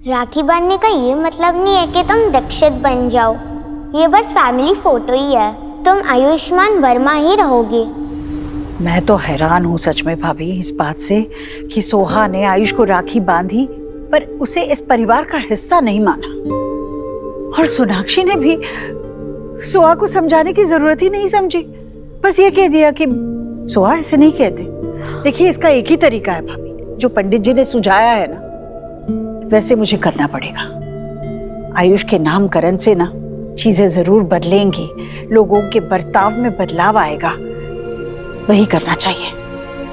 राखी बांधने का ये मतलब नहीं है कि तुम दीक्षित बन जाओ। ये बस फैमिली फोटो ही है। तुम आयुष्मान वर्मा ही रहोगे। मैं तो हैरान हूँ सच में भाभी इस बात से कि सोहा ने आयुष को राखी बांधी पर उसे इस परिवार का हिस्सा नहीं माना। और सोनाक्षी ने भी सोहा को समझाने की जरूरत ही नहीं समझी, बस ये कह दिया कि सोहा ऐसे नहीं कहते। देखिए इसका एक ही तरीका है भाभी, जो पंडित जी ने सुझाया है ना वैसे मुझे करना पड़ेगा। आयुष के नामकरण से ना चीजें जरूर बदलेंगी, लोगों के बर्ताव में बदलाव आएगा, वही करना चाहिए।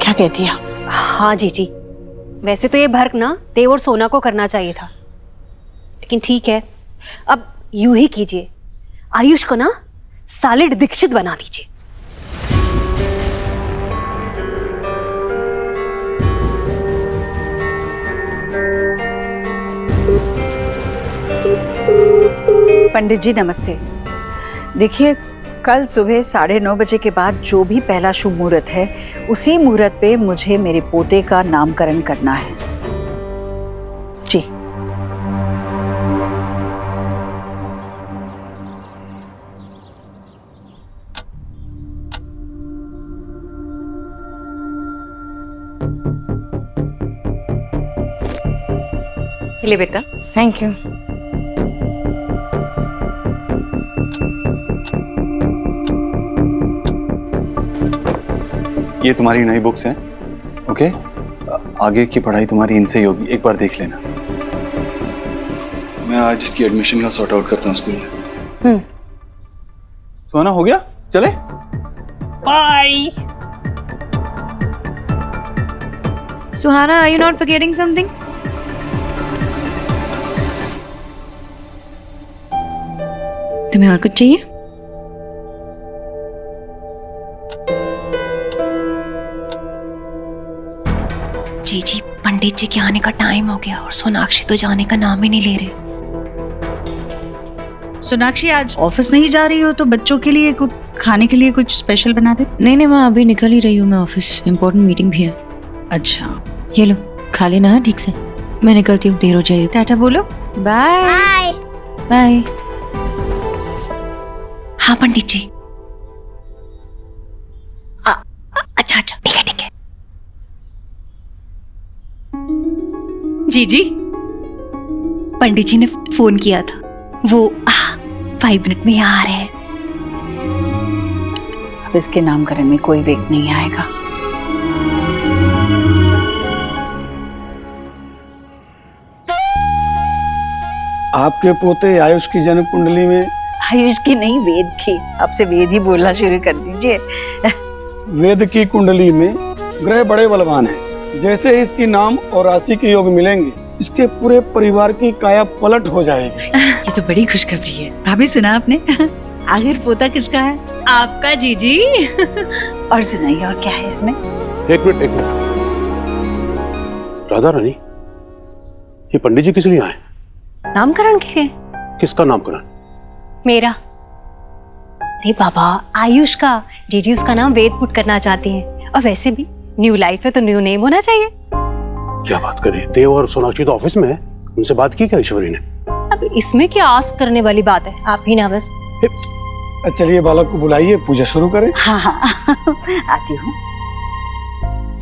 क्या कहती है? हाँ जीजी, वैसे तो ये भर्क ना देव और सोना को करना चाहिए था, लेकिन ठीक है, अब यूं ही कीजिए, आयुष को ना सॉलिड दीक्षित बना दीजिए। पंडित जी नमस्ते। देखिए कल सुबह 9:30 बजे के बाद जो भी पहला शुभ मुहूर्त है उसी मुहूर्त पे मुझे मेरे पोते का नामकरण करना है जी। ले बेटा। Thank you. ये तुम्हारी नई बुक्स हैं, ओके? आगे की पढ़ाई तुम्हारी इनसे ही होगी, एक बार देख लेना। मैं आज इसकी एडमिशन का सॉर्ट आउट करता हूँ स्कूल में। सोना हो गया, चले? Bye. Suhana, are you not forgetting something? तुम्हें और कुछ चाहिए? जी पंडित जी के आने का टाइम हो गया और सोनाक्षी तो जाने का नाम ही नहीं ले रहे। सोनाक्षी आज ऑफिस नहीं जा रही हो तो बच्चों के लिए कुछ खाने के लिए कुछ स्पेशल बना दे। नहीं मैं अभी निकल ही रही हूँ, मैं ऑफिस, इम्पोर्टेंट मीटिंग भी है। अच्छा ये लो खा लेना है ठीक से, मैं निकलती हूँ, देर हो जाएगी। टाटा बोलो। Bye bye. हाँ पंडित जी। अच्छा ठीक है जी पंडित जी ने फोन किया था, वो 5 मिनट में यहाँ आ रहे हैं। अब इसके नामकरण में कोई वेग नहीं आएगा। आपके पोते आयुष की जन्म कुंडली में आयुष की नहीं वेद की, आपसे वेद ही बोलना शुरू कर दीजिए। वेद की कुंडली में ग्रह बड़े बलवान हैं। जैसे इसकी नाम और राशि के योग मिलेंगे, इसके पूरे परिवार की काया पलट हो जाएगी। ये तो बड़ी खुशखबरी है। भाभी सुना आपने? आखिर पोता किसका है? आपका जीजी। और सुनाइए और क्या है इसमें? एक मिनट राधा रानी, ये पंडित जी किस लिए आए? नामकरण के लिए। किसका नामकरण? मेरा। अरे बाबा, आयुष का। जीजी उसका नाम वेद पुट करना चाहती हैं, और वैसे भी न्यू लाइफ है तो न्यू नेम होना चाहिए। क्या बात करें, देव और सोनाक्षी तो ऑफिस में है, उनसे बात की क्या ईश्वरी ने? अब इसमें क्या आस्क करने वाली बात है, आप ही ना बस। चलिए बालक को बुलाइए, पूजा शुरू करें। हाँ आती हूँ।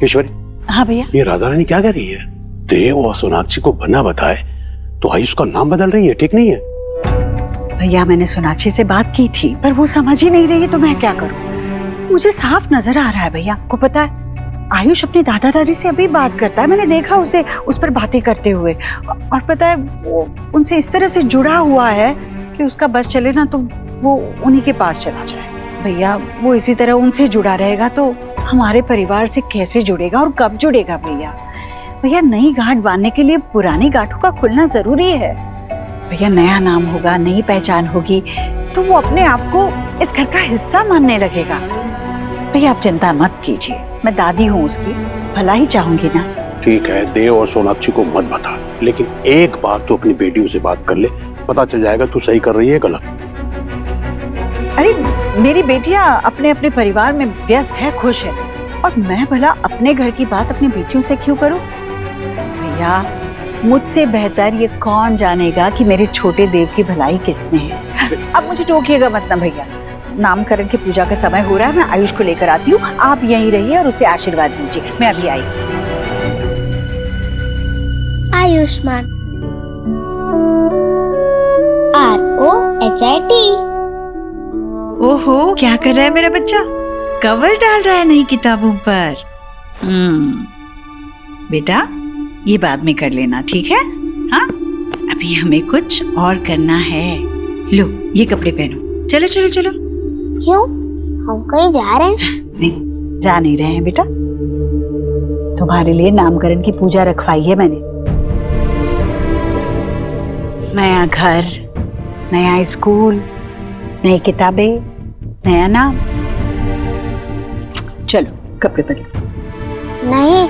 ईश्वरी। हाँ भैया। ये राधा रानी क्या कह रही है? देव और सोनाक्षी को बना बताए तो आयुष का नाम बदल रही है, ठीक नहीं है? भैया मैंने सोनाक्षी से बात की थी पर वो समझ ही नहीं रही, तो मैं क्या करूं? मुझे साफ नजर आ रहा है भैया, आपको पता है आयुष अपने दादा दादी से अभी बात करता है, मैंने देखा उसे उस पर बातें करते हुए, और पता है वो उनसे इस तरह से जुड़ा हुआ है कि उसका बस चले ना तो वो उन्हीं के पास चला जाए। भैया वो इसी तरह उनसे जुड़ा रहेगा तो हमारे परिवार से कैसे जुड़ेगा और कब जुड़ेगा? भैया नई गांठ बांधने के लिए पुरानी गांठों का खुलना जरूरी है। भैया नया नाम होगा, नई पहचान होगी तो वो अपने आप को इस घर का हिस्सा मानने लगेगा। भैया आप चिंता मत कीजिए, मैं दादी हूँ उसकी, भला ही चाहूंगी ना। ठीक है, देव और सोनाक्षी को मत बता, लेकिन एक बार तो अपनी बेटियों से बात कर ले, पता चल जाएगा तू सही कर रही है गलत। अरे मेरी बेटियां अपने अपने परिवार में व्यस्त है, खुश है, और मैं भला अपने घर की बात अपनी बेटियों से क्यों करूं? भैया मुझसे बेहतर ये कौन जानेगा कि मेरे छोटे देव की भलाई किसमें है। अब मुझे टोकिएगा मत ना भैया, नामकरण की पूजा का समय हो रहा है, मैं आयुष को लेकर आती हूँ, आप यहीं रहिए और उसे आशीर्वाद दीजिए, मैं अभी आई। आयुष्मान, ROHIT। ओहो, क्या कर रहा है मेरा बच्चा? कवर डाल रहा है नई किताबों पर। बेटा ये बाद में कर लेना, ठीक है? हाँ, अभी हमें कुछ और करना है। लो ये कपड़े पहनो, चलो चलो चलो। क्यों, हम कहीं जा रहे हैं? नहीं, जा नहीं रहे हैं बेटा, तुम्हारे लिए नामकरण की पूजा रखवाई है मैंने। नया घर, नया स्कूल, नई किताबें, नया नाम। चलो कपड़े बदलो। नहीं,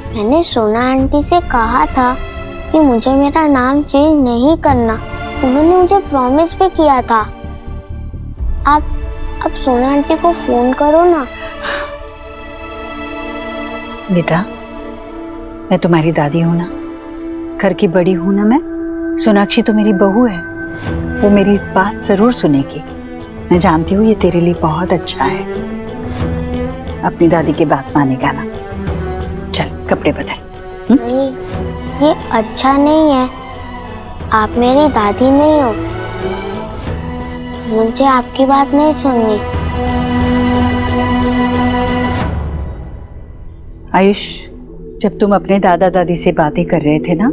मैंने सोना आंटी से कहा था कि मुझे मेरा नाम चेंज नहीं करना, उन्होंने मुझे प्रॉमिस भी किया था। आप सोना आंटी को फोन करो ना। बेटा मैं तुम्हारी दादी हूं ना, घर की बड़ी हूं ना मैं। सोनाक्षी तो मेरी बहू है, वो मेरी बात जरूर सुनेगी। मैं जानती हूँ ये तेरे लिए बहुत अच्छा है, अपनी दादी की बात मानेगा ना। चल कपड़े बदल। नहीं, ये अच्छा नहीं है, आप मेरी दादी नहीं हो, मुझे आपकी बात नहीं सुननी। आयुष, जब तुम अपने दादा दादी से बातें कर रहे थे ना,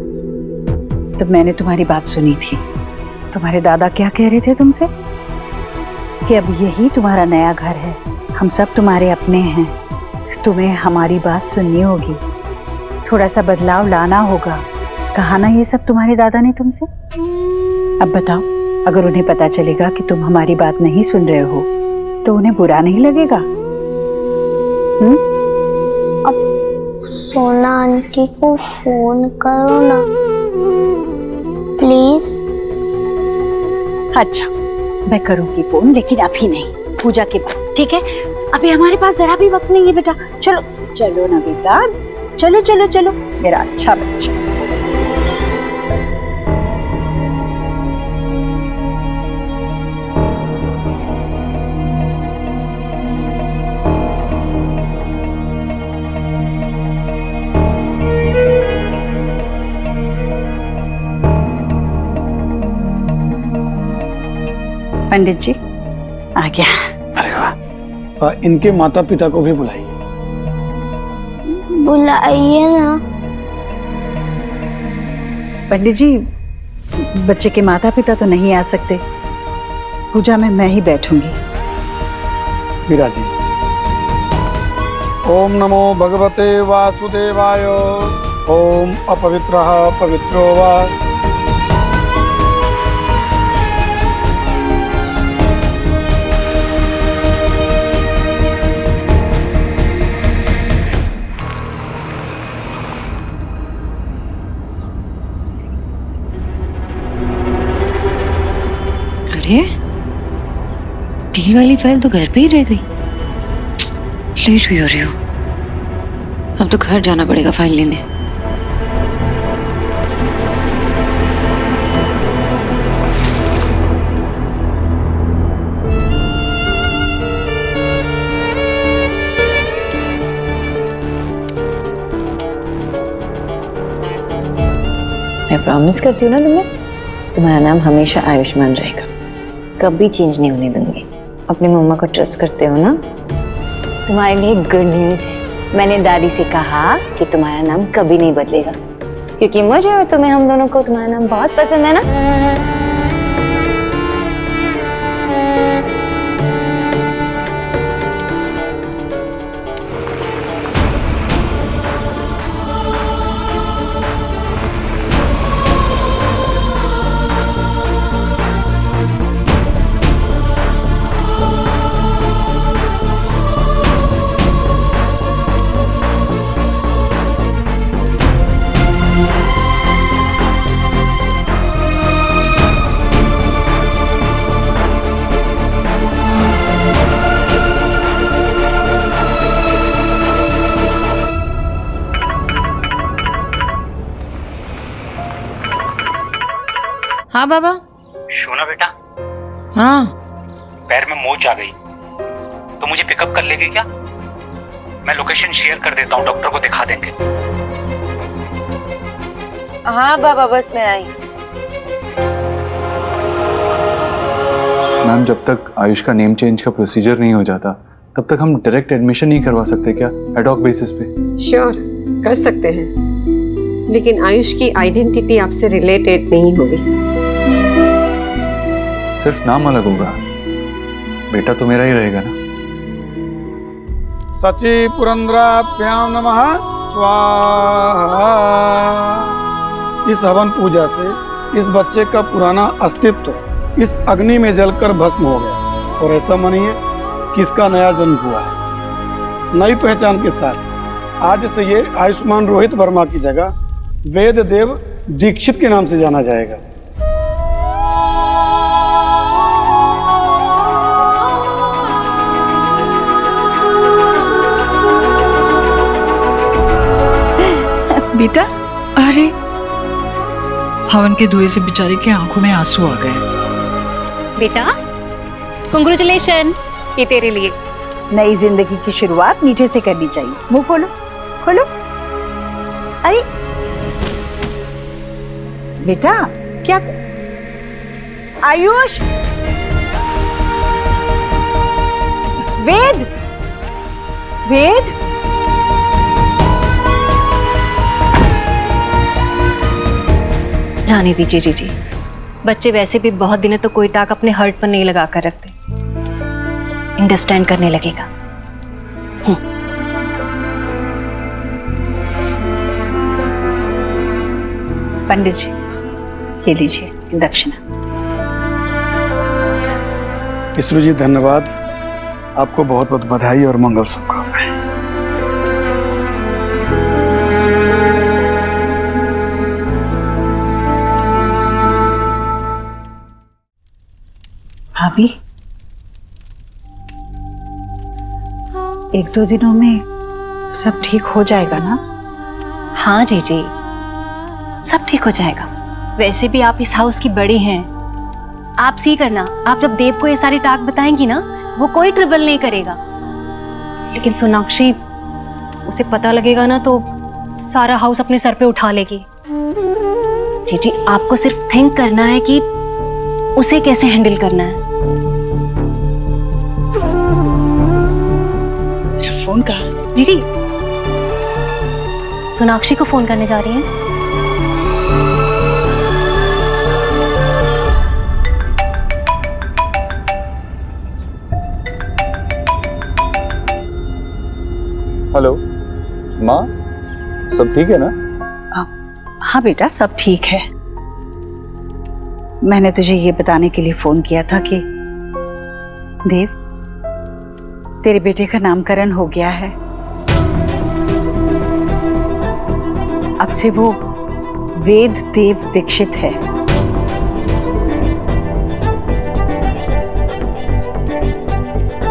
तब मैंने तुम्हारी बात सुनी थी। तुम्हारे दादा क्या कह रहे थे तुमसे? कि अब यही तुम्हारा नया घर है, हम सब तुम्हारे अपने हैं, तुम्हें हमारी बात सुननी होगी, थोड़ा सा बदलाव लाना होगा। कहा ना ये सब तुम्हारे दादा ने तुमसे? अब बताओ, अगर उन्हें पता चलेगा कि तुम हमारी बात नहीं सुन रहे हो तो उन्हें बुरा नहीं लगेगा? अब सोना आंटी को फोन करो ना प्लीज। अच्छा मैं करूंगी फोन, लेकिन अभी नहीं, पूजा के बाद, ठीक है? अभी हमारे पास जरा भी वक्त नहीं है बेटा। चलो चलो ना बेटा, चलो चलो चलो मेरा अच्छा बच्चा। पंडित जी आ गया। अरे वाह, इनके माता पिता को भी बुलाइए। बुलाइए ना। पंडित जी, बच्चे के माता पिता तो नहीं आ सकते, पूजा में मैं ही बैठूंगी। विराजी। ओम नमो भगवते वासुदेवाय। ओम अपवित्रः पवित्रो वा। अरे डील वाली फाइल तो घर पे ही रह गई, लेट भी हो रही हो। अब तो घर जाना पड़ेगा फाइल लेने। मैं प्रॉमिस करती हूँ ना तुम्हें, तुम्हारा नाम हमेशा आयुष्मान रहेगा, कभी चेंज नहीं होने दूंगी। अपनी मम्मा को ट्रस्ट करते हो ना? तुम्हारे लिए गुड न्यूज़ है, मैंने दादी से कहा कि तुम्हारा नाम कभी नहीं बदलेगा, क्योंकि मुझे और तुम्हें, हम दोनों को तुम्हारा नाम बहुत पसंद है ना। हाँ बाबा। सोना बेटा, हाँ पैर में मोच आ गई तो मुझे पिकअप कर लेगी क्या? मैं लोकेशन शेयर कर देता हूँ, डॉक्टर को दिखा देंगे। हाँ बाबा, बस मैं आई। मैम, जब तक आयुष का नेम चेंज का प्रोसीजर नहीं हो जाता तब तक हम डायरेक्ट एडमिशन नहीं करवा सकते क्या, एडॉक बेसिस पे? श्योर, कर सकते हैं, लेकिन आयुष की आइडेंटिटी आपसे रिलेटेड नहीं होगी। सिर्फ नाम अलग होगा, बेटा तो मेरा ही रहेगा ना। सची पुरंद्राभ्याम नमः स्वाहा। इस हवन पूजा से इस बच्चे का पुराना अस्तित्व इस अग्नि में जलकर भस्म हो गया और ऐसा मानिए कि इसका नया जन्म हुआ है, नई पहचान के साथ। आज से ये आयुष्मान रोहित वर्मा की जगह वेद देव दीक्षित के नाम से जाना जाएगा। बेटा, अरे हवन के धुएं से बेचारे की आंखों में आंसू आ गए। बेटा कांग्रेचुलेशन, ये तेरे लिए। नई जिंदगी की शुरुआत नीचे से करनी चाहिए। मुंह खोलो, खोलो। अरे बेटा, क्या आयुष, वेद, वेद, जाने दीजिए जीजी, बच्चे वैसे भी बहुत दिनों तो कोई टाक अपने हर्ट पर नहीं लगा कर रखते, अंडरस्टैंड करने लगेगा। पंडित जी, ये लीजिए दक्षिणा। ईश्वर जी धन्यवाद, आपको बहुत बहुत बधाई और मंगल शुभकामनाएं। भाभी, एक दो दिनों में सब ठीक हो जाएगा ना? हाँ जीजी, सब ठीक हो जाएगा। वैसे भी आप इस हाउस की बड़ी हैं, आप सी करना। आप जब देव को ये सारी टाक बताएंगी ना, वो कोई ट्रबल नहीं करेगा। लेकिन सोनाक्षी, उसे पता लगेगा ना तो सारा हाउस अपने सर पे उठा लेगी। जीजी, आपको सिर्फ थिंक करना है कि उसे कैसे हैंडल करना है। मेरा फोन कहाँ? जीजी, सोनाक्षी को फोन करने जा रही हैं। हेलो माँ, सब ठीक है ना? हाँ बेटा, सब ठीक है। मैंने तुझे ये बताने के लिए फोन किया था कि देव, तेरे बेटे का नामकरण हो गया है। अब से वो वेद देव दीक्षित है।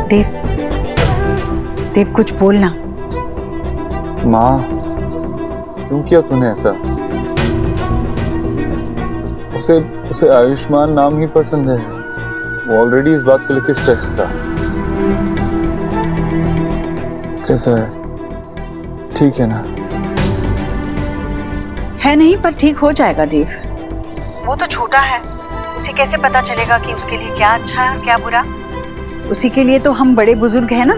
देव, देव कुछ बोलना। माँ, क्यों किया तूने ऐसा? उसे उसे आयुष्मान नाम ही पसंद है। वो ऑलरेडी इस बात को लेकर स्ट्रेस था। कैसा है? ठीक है ना? है नहीं, पर ठीक हो जाएगा देव। वो तो छोटा है, उसे कैसे पता चलेगा कि उसके लिए क्या अच्छा है और क्या बुरा। उसी के लिए तो हम बड़े बुजुर्ग हैं ना,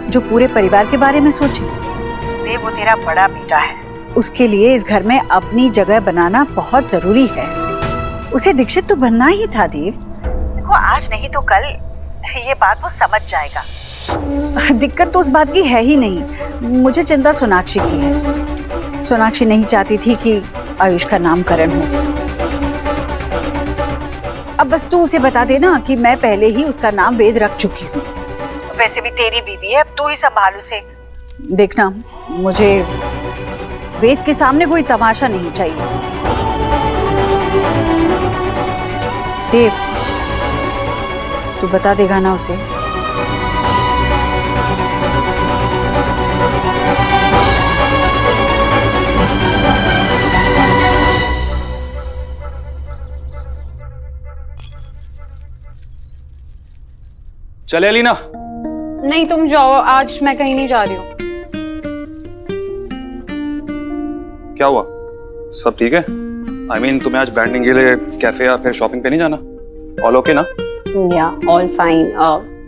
जो पूरे परिवार के बारे में सोचे। देव, वो तेरा बड़ा बेटा है, उसके लिए इस घर में अपनी जगह बनाना बहुत जरूरी है। उसे दीक्षित तो बनना ही था देव। देखो, आज नहीं तो कल ये बात वो समझ जाएगा। दिक्कत तो उस बात की है ही नहीं, मुझे चिंता सोनाक्षी की है। सोनाक्षी नहीं चाहती थी कि आयुष का नामकरण हो। अब बस तू उसे बता देना कि मैं पहले ही उसका नाम वेद रख चुकी हूँ। वैसे भी तेरी बीवी है, अब तू ही संभाल उसे। देखना, मुझे वेद के सामने कोई तमाशा नहीं चाहिए। देव, तू बता देगा ना उसे? चले अलीना। नहीं तुम जाओ, आज मैं कहीं नहीं जा रही हूँ। क्या हुआ, सब ठीक है? I mean, तुम्हें आज बैंडिंग के लिए कैफे या फिर शॉपिंग पे नहीं जाना? ऑल ओके ना? या ऑल फाइन,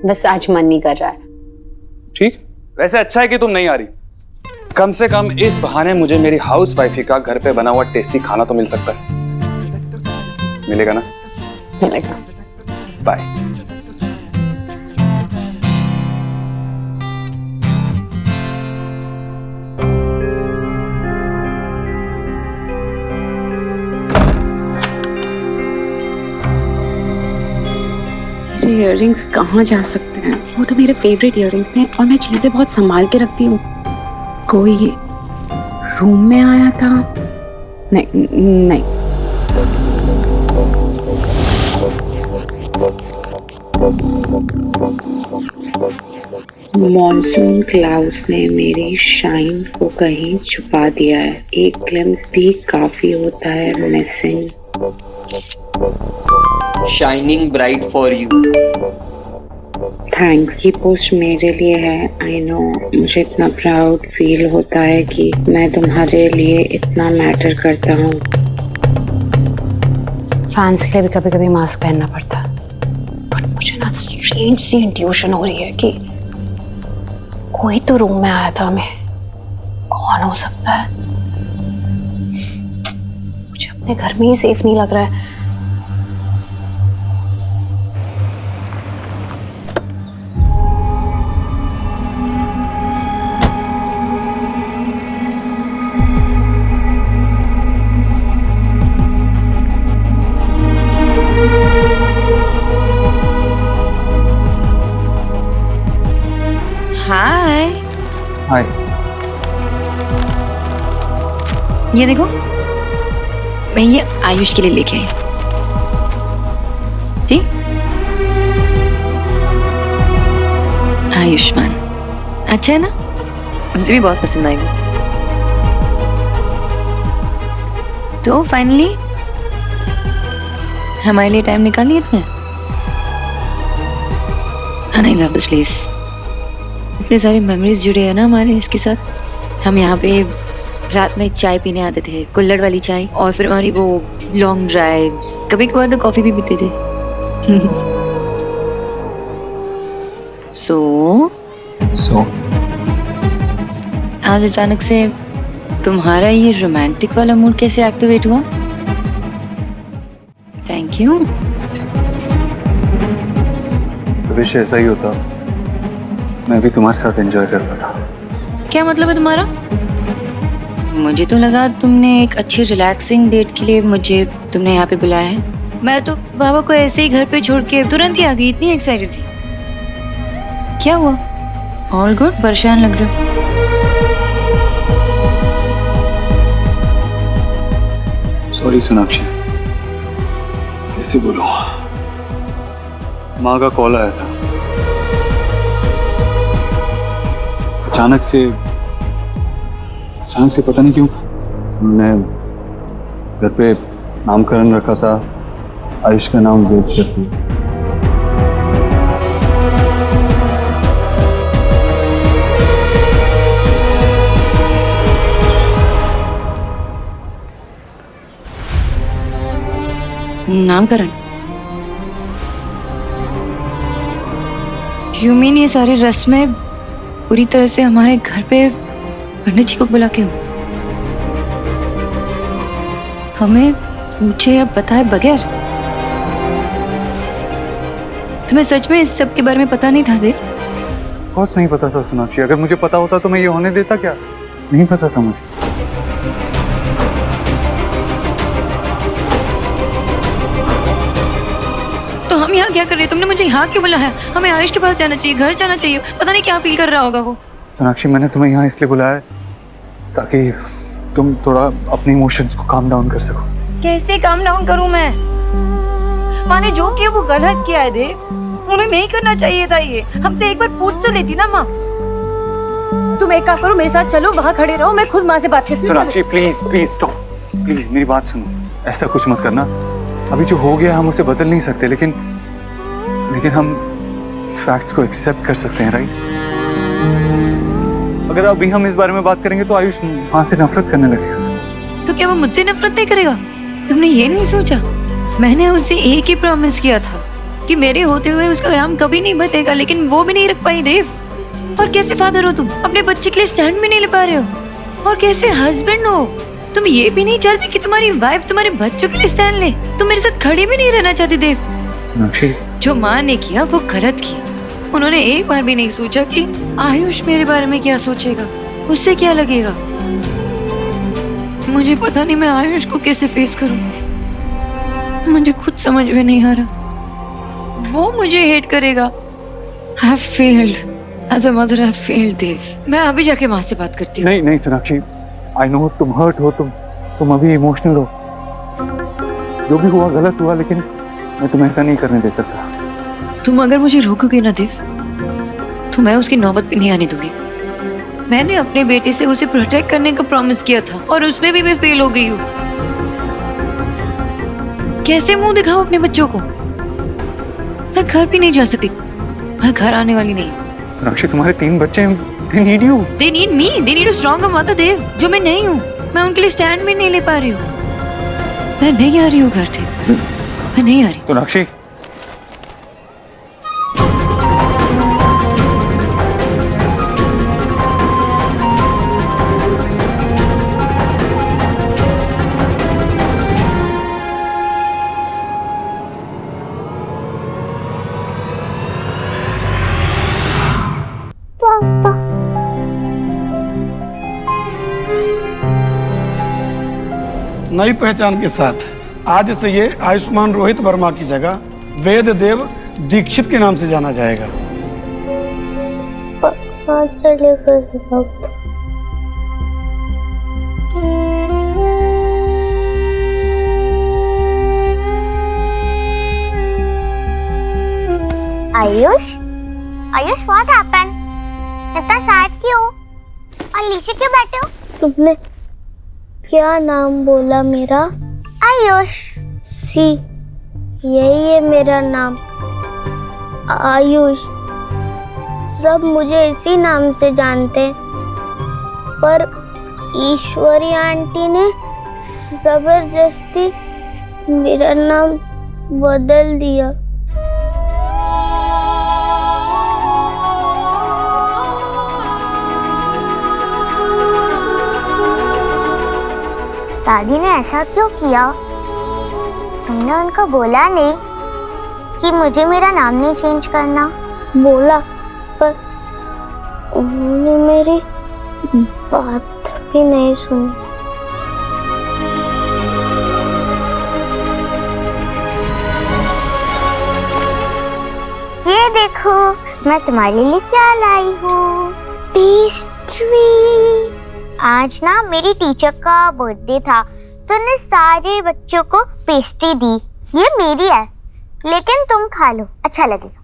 बस आज मन नहीं कर रहा है। ठीक, वैसे अच्छा है कि तुम नहीं आ रही। कम से कम इस बहाने मुझे मेरी हाउस वाइफी का घर पे बना हुआ टेस्टी खाना तो मिल सकता है। मिलेगा ना? मिलेगा। बाय। मेरे इयररिंग्स कहाँ जा सकते हैं? वो तो मेरे फेवरेट इयररिंग्स हैं और मैं चीजें बहुत संभाल के रखती हूँ। कोई रूम में आया था? नहीं नहीं। मॉनसून क्लाउड्स ने मेरी शाइन को कहीं छुपा दिया है। एक ग्लिम्स भी काफी होता है missing. Shining bright for you. Thanks की पोस्ट मेरे लिए है। आई नो, मुझे इतना प्राउड फील होता है कि मैं तुम्हारे लिए इतना मैटर करता हूँ। फैंस के लिए भी कभी कभी मास्क पहनना पड़ता है। बट मुझे ना स्ट्रेंज सी इंट्यूशन हो रही है कि कोई तो रूम में आया था हमें। कौन हो सकता है? मुझे अपने घर में ही सेफ नहीं लग रहा है। हाय। हाय। ये देखो, मैं ये आयुष के लिए लेके आई। ठीक, आयुष्मान अच्छा है ना? मुझे भी बहुत पसंद आएगा। तो फाइनली हमारे लिए टाइम निकाल लिया तुमने। And I love this place. इतने सारे मेमोरीज जुड़े हैं ना हमारे इसके साथ। हम यहाँ पे रात में चाय पीने आते थे, कुल्हड़ वाली चाय, और फिर हमारी वो लॉन्ग ड्राइव्स, कभी कभार तो कॉफी भी पीते थे। सो आज अचानक से तुम्हारा ये रोमांटिक वाला मूड कैसे एक्टिवेट हुआ? Thank you. विश ऐसा ही होता, मैं भी तुम्हारे साथ एंजॉय कर रहा था। क्या मतलब है तुम्हारा? मुझे तो लगा तुमने एक अच्छी रिलैक्सिंग डेट के लिए मुझे तुमने यहाँ पे बुलाया है। मैं तो बाबा को ऐसे ही घर पे छोड़ के तुरंत ही आ गई, इतनी एक्साइटेड थी। क्या हुआ? All good? परेशान लग रहे हो। सॉरी सोनाक्षी, कैसे बोलूं, माँ का कॉल आया था। अचानक से पता नहीं क्यों मैं घर पे नामकरण रखा था, आयुष का नाम वेद करती। नामकरण? यू मीन ये सारी रस्में पूरी तरह से हमारे घर पे पंडित जी को बुला के हो? हमें पूछे या बताए बगैर? तुम्हें सच में इस सब के बारे में पता नहीं था देव? कुछ नहीं पता था सोनाक्षी, अगर मुझे पता होता तो मैं ये होने देता क्या? नहीं पता था मुझे। तो हम यहाँ क्या कर रहे हैं? तुमने मुझे यहाँ क्यों बुलाया? हमें आयुष के पास जाना चाहिए, घर जाना चाहिए। पता नहीं क्या फील कर रहा होगा वो। सोनाक्षी, मैंने तुम्हें यहाँ इसलिए बुलाया है ताकि तुम थोड़ा अपने इमोशंस को काम डाउन कर सको। कैसे काम डाउन करूं मैं? माँ ने जो किया वो गलत किया है देव। उन्हें नहीं करना चाहिए था ये। हमसे एक बार पूछ तो लेती ना माँ। तुम एक काम करो, मेरे साथ चलो, वहाँ खड़े रहो, मैं खुद माँ से बात करती हूँ। सोनाक्षी प्लीज स्टॉप, प्लीज मेरी बात सुनो। ऐसा कुछ मत करना। अभी जो हो गया हम उसे बदल नहीं सकते, लेकिन हम फैक्ट्स को एक्सेप्ट कर सकते हैं, राइट? अगर अभी हम इस बारे में बात करेंगे तो आयुष वहां से नफरत करने लगेगा। तो क्या वो मुझसे नफरत नहीं करेगा? तुमने ये नहीं सोचा? मैंने उसे एक ही प्रॉमिस किया था कि मेरे होते हुए उसका नाम कभी नहीं बतेगा, लेकिन वो भी नहीं रख पाई देव। और कैसे फादर हो तुम? अपने बच्चे के लिए स्टैंड भी नहीं ले पा रहे हो। और कैसे हस्बैंड हो? तुम ये भी नहीं चाहते कि तुम्हारी वाइफ तुम्हारे बच्चों के लिए स्टैंड ले? तुम मेरे साथ खड़ी भी नहीं रहना चाहती देव। सोनाक्षी, जो माँ ने किया वो गलत किया। उन्होंने एक बार भी नहीं सोचा कि आयुष मेरे बारे में क्या सोचेगा, उससे क्या लगेगा। मुझे पता नहीं मैं आयुष को कैसे फेस करूं। मुझे खुद समझ में नहीं आ रहा। वो मुझे हेट करेगा। I have failed. As a mother, I have failed, देव। मैं अभी जाके माँ से बात करती हूँ। नहीं नहीं सोनाक्षी, आई नो तुम हर्ट हो, तुम अभी इमोशनल हो। जो भी हुआ गलत हुआ, लेकिन मैं तुम्हें ऐसा नहीं करने दे सकता। तुम अगर मुझे रोकोगे ना देव, तो मैं उसकी नौबत भी नहीं आने दूंगी। मैंने अपने बेटे से उसे प्रोटेक्ट करने का प्रॉमिस किया था और उसमें भी मैं फेल हो गई हूँ। कैसे मुंह दिखाऊं अपने बच्चों को? मैं घर भी नहीं जा सकती। मैं घर आने वाली नहीं हूँ। सोनाक्षी, तुम्हारे 3 बच्चे हैं, they need you. They need me. They need a stronger mother, देव, जो मैं नहीं हूँ। मैं उनके लिए स्टैंड भी नहीं ले पा रही हूँ। मैं नहीं आ रही हूँ घर से। मैं नहीं आ रही। सोनाक्षी, पापा नई पहचान के साथ आज से ये आयुष्मान रोहित वर्मा की जगह वेद देव दीक्षित के नाम से जाना जाएगा। Ayush, Ayush what happened? इतना सैड क्यों? और नीचे क्यों बैठे हो? तुमने क्या नाम बोला मेरा? आयुष। सी, यही है मेरा नाम, आयुष। सब मुझे इसी नाम से जानते हैं, पर ईश्वरी आंटी ने जबरदस्ती मेरा नाम बदल दिया। दादी ने ऐसा क्यों किया? तुमने उनको बोला नहीं कि मुझे मेरा नाम नहीं चेंज करना? बोला, पर उन्होंने मेरी बात भी नहीं सुनी। ये देखो, मैं तुम्हारे लिए क्या लाई हूँ, पेस्ट्री। आज ना मेरी टीचर का बर्थडे था, तो ने सारे बच्चों को पेस्ट्री दी। ये मेरी है, लेकिन तुम खा लो, अच्छा लगेगा।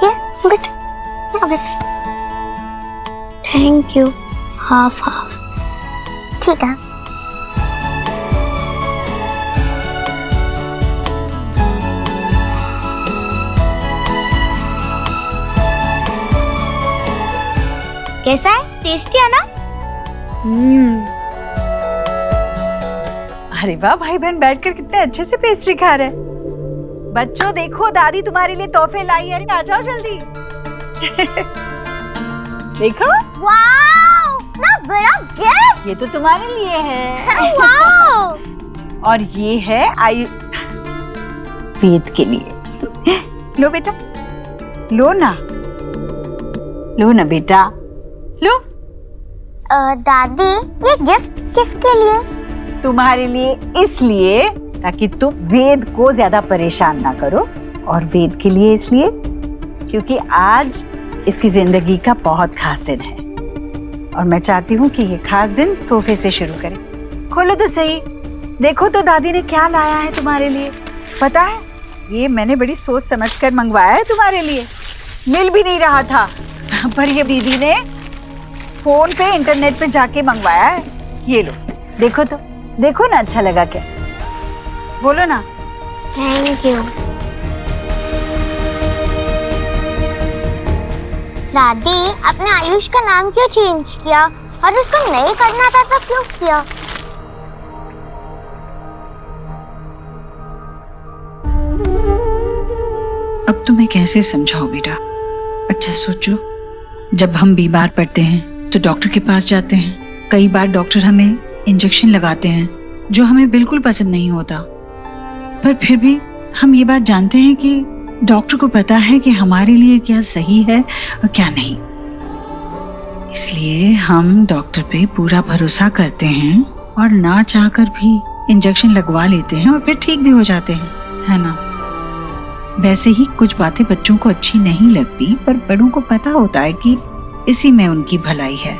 ये थैंक यू। हाफ हाफ, ठीक है। कैसा है? टेस्टी है ना? अरे वाह, भाई बहन बैठकर कितने अच्छे से पेस्ट्री खा रहे हैं। बच्चों देखो, दादी तुम्हारे लिए तोहफे लाई है, आ जाओ जल्दी। देखो, वाओ, ना बड़ा गिफ्ट। ये तो तुम्हारे लिए है। वाओ। और ये है वेद के लिए। लो बेटा, लो ना बेटा, लो। दादी, ये गिफ्ट किसके लिए? तुम्हारे लिए, इसलिए ताकि तुम वेद को ज्यादा परेशान ना करो, और वेद के लिए इसलिए क्योंकि आज इसकी जिंदगी का बहुत खास दिन है, और मैं चाहती हूँ कि ये खास दिन तोहफे से शुरू करें। खोलो तो सही, देखो तो दादी ने क्या लाया है तुम्हारे लिए। पता है, ये मैंने बड़ी सोच समझकर मंगवाया है तुम्हारे लिए। मिल भी नहीं रहा था, पर ये दीदी ने फोन पे इंटरनेट पे जाके मंगवाया है। ये लो, देखो तो, देखो ना, अच्छा लगा क्या? बोलो ना। Thank you. दादी, आपने आयुष का नाम क्यों चेंज किया? और उसको नहीं करना था तो क्यों किया? अब तुम्हें कैसे समझाओ बेटा? अच्छा सोचो, जब हम बीमार पड़ते हैं तो डॉक्टर के पास जाते हैं। कई बार डॉक्टर हमें इंजेक्शन लगाते हैं जो हमें बिल्कुल पसंद नहीं होता, पर फिर भी हम ये बात जानते हैं कि डॉक्टर को पता है कि हमारे लिए क्या सही है और क्या नहीं। इसलिए हम डॉक्टर पे पूरा भरोसा करते हैं और ना चाहकर भी इंजेक्शन लगवा लेते हैं और फिर ठीक भी हो जाते हैं, है ना? वैसे ही कुछ बातें बच्चों को अच्छी नहीं लगती, पर बड़ों को पता होता है कि इसी में उनकी भलाई है।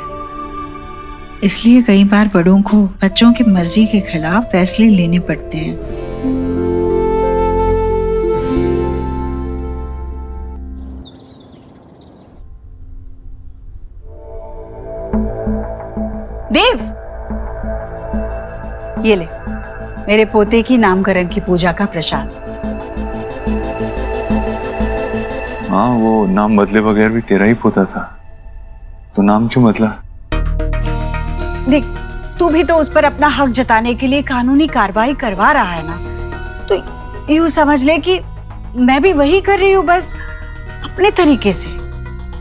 इसलिए कई बार बड़ों को बच्चों की मर्जी के खिलाफ फैसले लेने पड़ते हैं। देव, ये ले मेरे पोते की नामकरण की पूजा का प्रसाद। हाँ, वो नाम बदले बगैर भी तेरा ही पोता था, तो नाम क्यों बदला? देख, तू भी तो उस पर अपना हक जताने के लिए कानूनी कार्रवाई करवा रहा है ना, तो यूं समझ ले कि मैं भी वही कर रही हूँ, बस अपने तरीके से।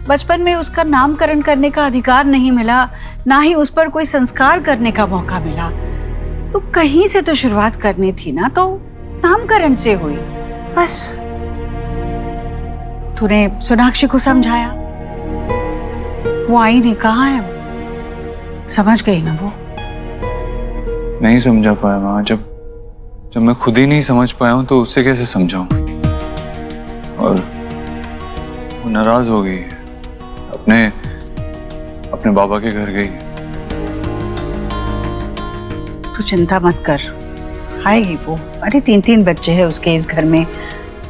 बचपन में उसका नामकरण करने का अधिकार नहीं मिला, ना ही उस पर कोई संस्कार करने का मौका मिला, तो कहीं से तो शुरुआत करनी थी ना, तो नामकरण से हुई बस। तूने सोनाक्षी को समझाया, वो आई नहीं, कहाँ है वो? समझ गई ना वो? नहीं समझा पाया माँ। जब मैं खुद ही नहीं समझ पाया हूँ तो उससे कैसे समझाऊं? और वो नाराज हो गई, अपने बाबा के घर गई। तू चिंता मत कर, आएगी वो। अरे 3 बच्चे हैं उसके इस घर में,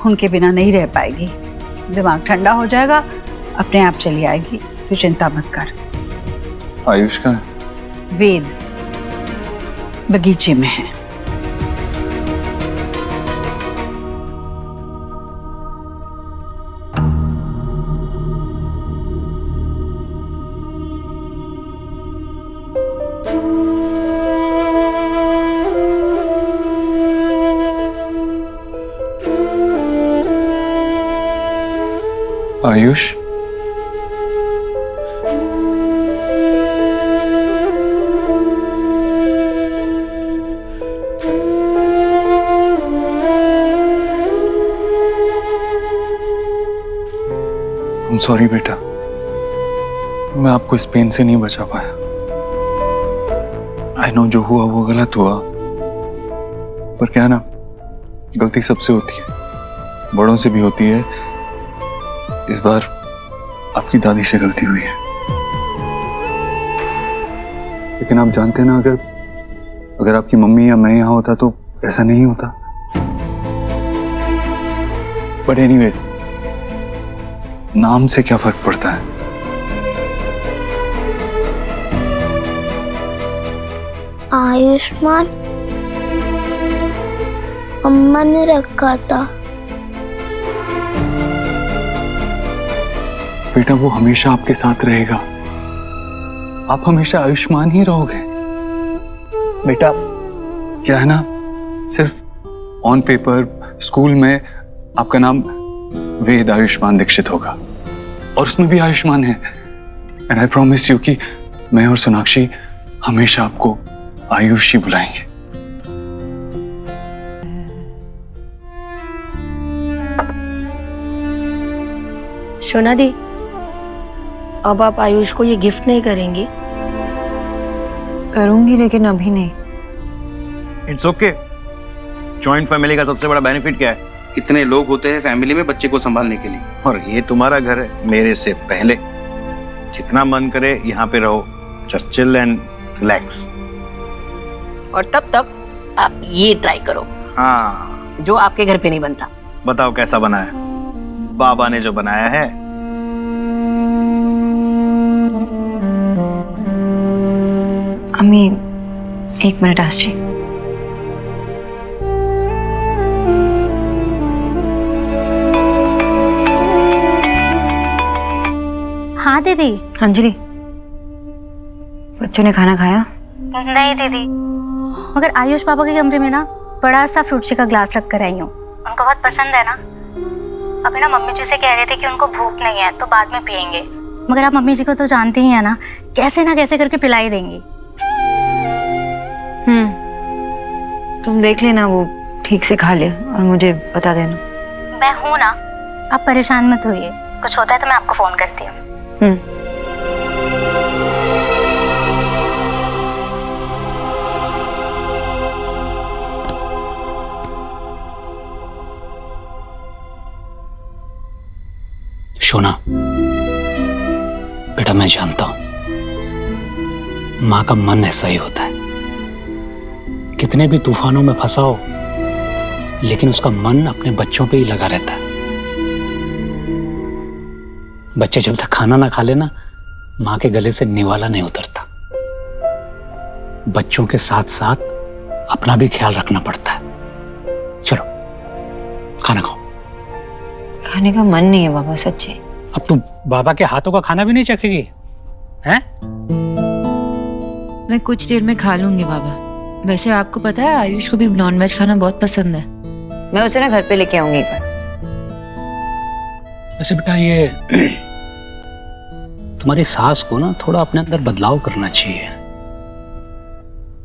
उनके बिना नहीं रह पाएगी। दिमाग ठंडा हो जाएगा, अपने आप चली आएगी, तू चिंता मत कर। आयुष का वेद बगीचे में है। आयुष, I'm sorry बेटा, मैं आपको इस पेन से नहीं बचा पाया। I know जो हुआ वो गलत हुआ, पर क्या ना, गलती सबसे होती है, बड़ों से भी होती है। इस बार आपकी दादी से गलती हुई है, लेकिन आप जानते हैं ना, अगर आपकी मम्मी या मैं यहाँ होता तो ऐसा नहीं होता। बट एनीवेज, नाम से क्या फर्क पड़ता है? आयुष्मान अम्मा ने रखा था। बेटा, वो हमेशा आपके साथ रहेगा, आप हमेशा आयुष्मान ही रहोगे। बेटा, क्या है ना, सिर्फ ऑन पेपर स्कूल में आपका नाम वेद आयुष्मान दीक्षित होगा, और उसमें भी आयुष्मान है। एंड आई प्रॉमिस यू कि मैं और सोनाक्षी हमेशा आपको आयुष ही बुलाएंगे। शोना दी, अब आप आयुष को ये गिफ्ट नहीं करेंगी? करूंगी, लेकिन अभी नहीं। It's okay. जॉइंट फैमिली का सबसे बड़ा बेनिफिट क्या है? इतने लोग होते हैं फैमिली में बच्चे को संभालने के लिए। और ये तुम्हारा घर है मेरे से पहले, जितना मन करे यहाँ पे रहो, जस्ट चिल एंड रिलैक्स। और तब आप ये ट्राई करो, हाँ, जो आपके घर पे नहीं बनता। बताओ कैसा बना है? बाबा ने जो बनाया है। अम्मी, 1 मिनट आस जी। हाँ दीदी। अंजलि, बच्चों ने खाना खाया? नहीं दीदी, मगर आयुष पापा के कमरे में ना बड़ा सा फ्रूट शी का ग्लास रख कर आई हूँ। उनको बहुत पसंद है ना। अभी ना मम्मी जी से कह रहे थे कि उनको भूख नहीं है तो बाद में पियेंगे, मगर आप मम्मी जी को तो जानते ही है ना कैसे करके पिला ही देंगी। तुम देख लेना, वो ठीक से खा ले और मुझे बता देना। मैं हूँ ना, आप परेशान मत होइए, कुछ होता है तो मैं आपको फोन करती हूँ। शोना बेटा, मैं जानता हूं मां का मन ऐसा ही होता है, कितने भी तूफानों में फंसा हो लेकिन उसका मन अपने बच्चों पे ही लगा रहता है। बच्चे जब तक खाना ना खा लेना, मां के गले से निवाला नहीं उतरता। बच्चों के साथ साथ अपना भी ख्याल रखना पड़ता है। चलो खाना खाओ। खाने का मन नहीं है बाबा, सच्ची। अब तू बाबा के हाथों का खाना भी नहीं चखेगी हैं? मैं कुछ देर में खा लूंगी बाबा। वैसे आपको पता है आयुष को भी नॉनवेज खाना बहुत पसंद है। मैं उसे ना घर पे लेके आऊंगी एक बार। वैसे बेटा, ये तुम्हारी सास को ना थोड़ा अपने अंदर बदलाव करना चाहिए।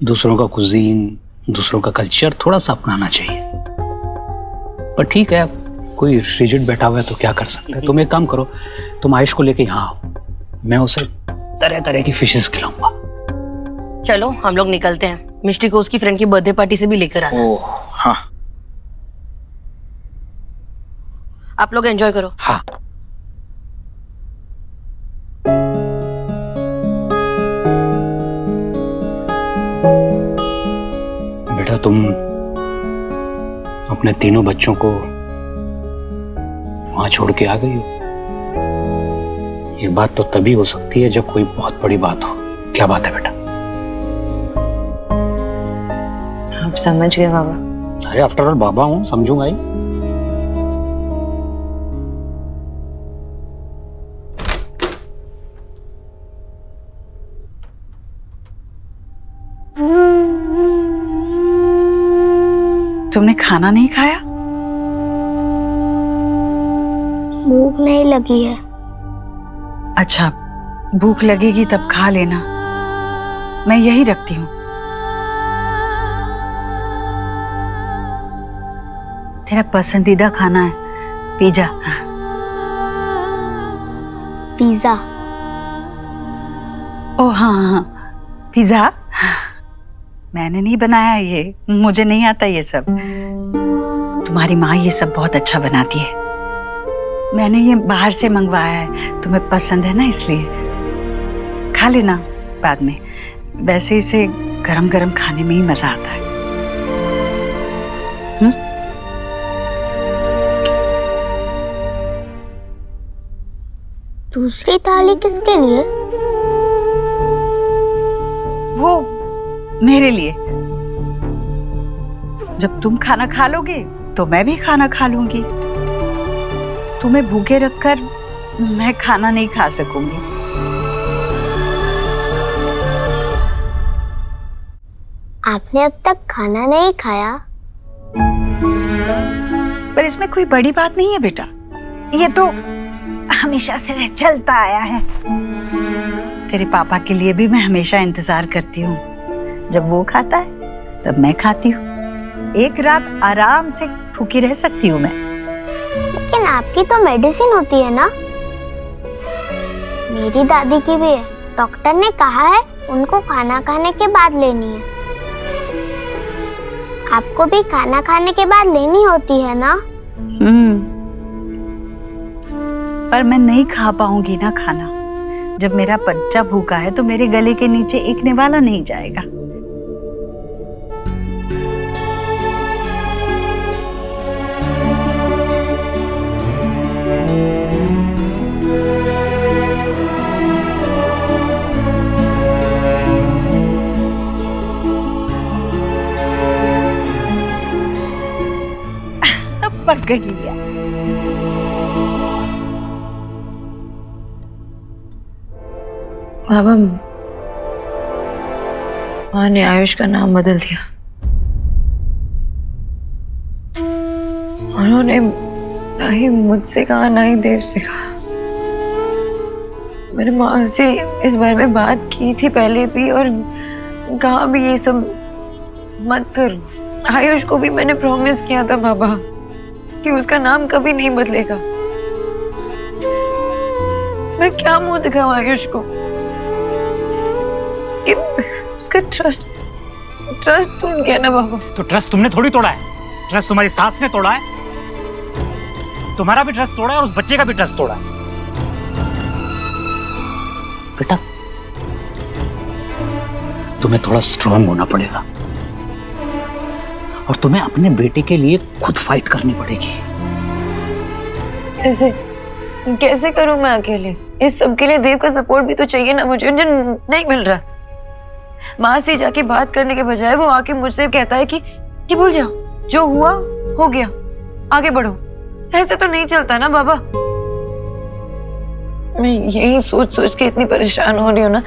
दूसरों का कुजीन, दूसरों का कल्चर थोड़ा सा अपनाना चाहिए। पर ठीक है, कोई रिजिड बैठा हुआ है तो क्या कर सकते हैं। तुम एक काम करो, तुम आयुष को लेके यहाँ आओ, मैं उसे तरह तरह की फिशेस खिलाऊंगा। चलो हम लोग निकलते हैं, मिष्टी को उसकी फ्रेंड की बर्थडे पार्टी से भी लेकर आना। ओह हाँ, आप लोग एंजॉय करो। हाँ। बेटा, तुम अपने तीनों बच्चों को वहां छोड़ के आ गई हो। ये बात तो तभी हो सकती है जब कोई बहुत बड़ी बात हो। क्या बात है बेटा? आप समझ गए बाबा? अरे आफ्टर ऑल बाबा हूं, समझूंगा ही। तुमने खाना नहीं खाया? भूख नहीं लगी है। अच्छा, भूख लगेगी तब खा लेना, मैं यही रखती हूँ। तेरा पसंदीदा खाना है पिज्जा। पिज्जा? ओ हाँ, पिज्जा मैंने नहीं बनाया, ये मुझे नहीं आता ये सब। तुम्हारी माँ ये सब बहुत अच्छा बनाती है। मैंने ये बाहर से मंगवाया है, तुम्हें पसंद है ना इसलिए। खा लेना बाद में, वैसे इसे गरम गरम खाने में ही मजा आता है। दूसरी थाली किसके लिए? वो मेरे लिए। जब तुम खाना खा लोगे तो मैं भी खाना खा लूंगी। तुम्हें भूखे रखकर मैं खाना नहीं खा सकूंगी। आपने अब तक खाना नहीं खाया? पर इसमें कोई बड़ी बात नहीं है बेटा, ये तो हमेशा से चलता आया है। तेरे पापा के लिए भी मैं हमेशा इंतजार करती हूँ। जब वो खाता है तब मैं खाती हूँ। एक रात आराम से भूखी रह सकती हूँ मैं। लेकिन आपकी तो मेडिसिन होती है ना? मेरी दादी की भी है, डॉक्टर ने कहा है उनको खाना खाने के बाद लेनी है। आपको भी खाना खाने के बाद लेनी होती है ना? पर मैं नहीं खा पाऊंगी ना खाना। जब मेरा बच्चा भूखा है तो मेरे गले के नीचे एक निवाला नहीं जाएगा। पकड़ लिया। बाबा, माँ ने आयुष का नाम बदल दिया। उन्होंने ना ही मुझसे कहा ना ही देव से कहा। मैंने माँ से इस बारे में बात की थी पहले भी और कहा भी ये सब मत करो। आयुष को भी मैंने प्रॉमिस किया था बाबा कि उसका नाम कभी नहीं बदलेगा। मैं क्या मुंह दिखाऊं आयुष को कि उसका ट्रस्ट टूट गया ना बाबा। तो ट्रस्ट तुमने थोड़ी तोड़ा है, ट्रस्ट तुम्हारी सास ने तोड़ा है। तुम्हारा भी ट्रस्ट तोड़ा है और उस बच्चे का भी ट्रस्ट तोड़ा है। बेटा, तुम्हें थोड़ा स्ट्रांग होना पड़ेगा और तुम्हें अपने बेटे के लिए खुद फाइट करनी पड़ेगी। कैसे करूं मैं अकेले? इस सब के लिए देव का सपोर्ट भी तो चाहिए ना मुझे, जो नहीं मिल रहा। माँ से जाके बात करने के बजाय वो आके मुझसे कहता है कि भूल जाओ, जो हुआ हो गया, आगे बढ़ो। ऐसे तो नहीं चलता ना बाबा। मैं यही सोच सोच के इतनी परेशान हो रही हूँ ना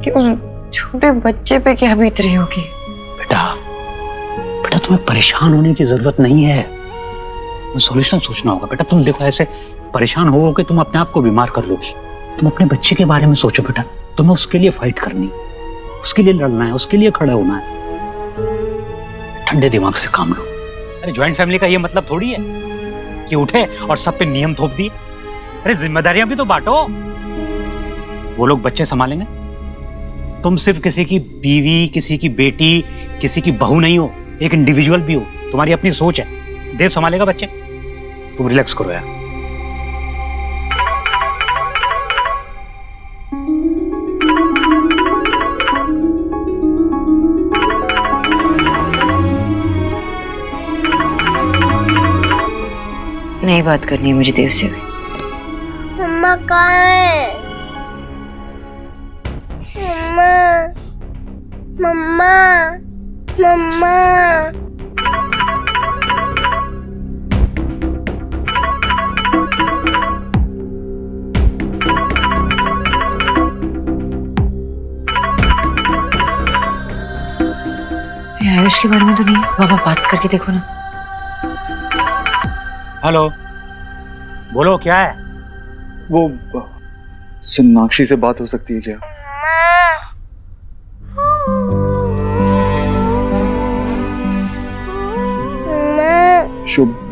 कि उस छोटे बच्चे पे क्या बीत रही होगी। बेटा तुम्हें परेशान होने की जरूरत नहीं है, सॉल्यूशन सोचना होगा। बेटा तुम देखो, ऐसे परेशान होगे तुम अपने आप को बीमार कर लोगी। तुम अपने बच्चे के बारे में सोचो बेटा, तुम्हें उसके लिए फाइट करनी, उसके लिए लड़ना है, उसके लिए खड़ा होना है। ठंडे दिमाग से काम लो। अरे ज्वाइंट फैमिली का ये मतलब थोड़ी है कि उठे और सब पे नियम थोप दिए। अरे जिम्मेदारियां भी तो बांटो। वो लोग बच्चे संभालेंगे, तुम सिर्फ किसी की बीवी, किसी की बेटी, किसी की बहू नहीं हो, एक इंडिविजुअल भी हो। तुम्हारी अपनी सोच है। देव संभालेगा बच्चे, तुम रिलैक्स करो यार। नहीं बात करनी है मुझे देव से भी। मम्मा कहाँ है? मम्मा, मम्मा, आयुष के बारे में तो नहीं बाबा, बात करके देखो ना। हेलो, बोलो क्या है? वो सोनाक्षी से बात हो सकती है क्या?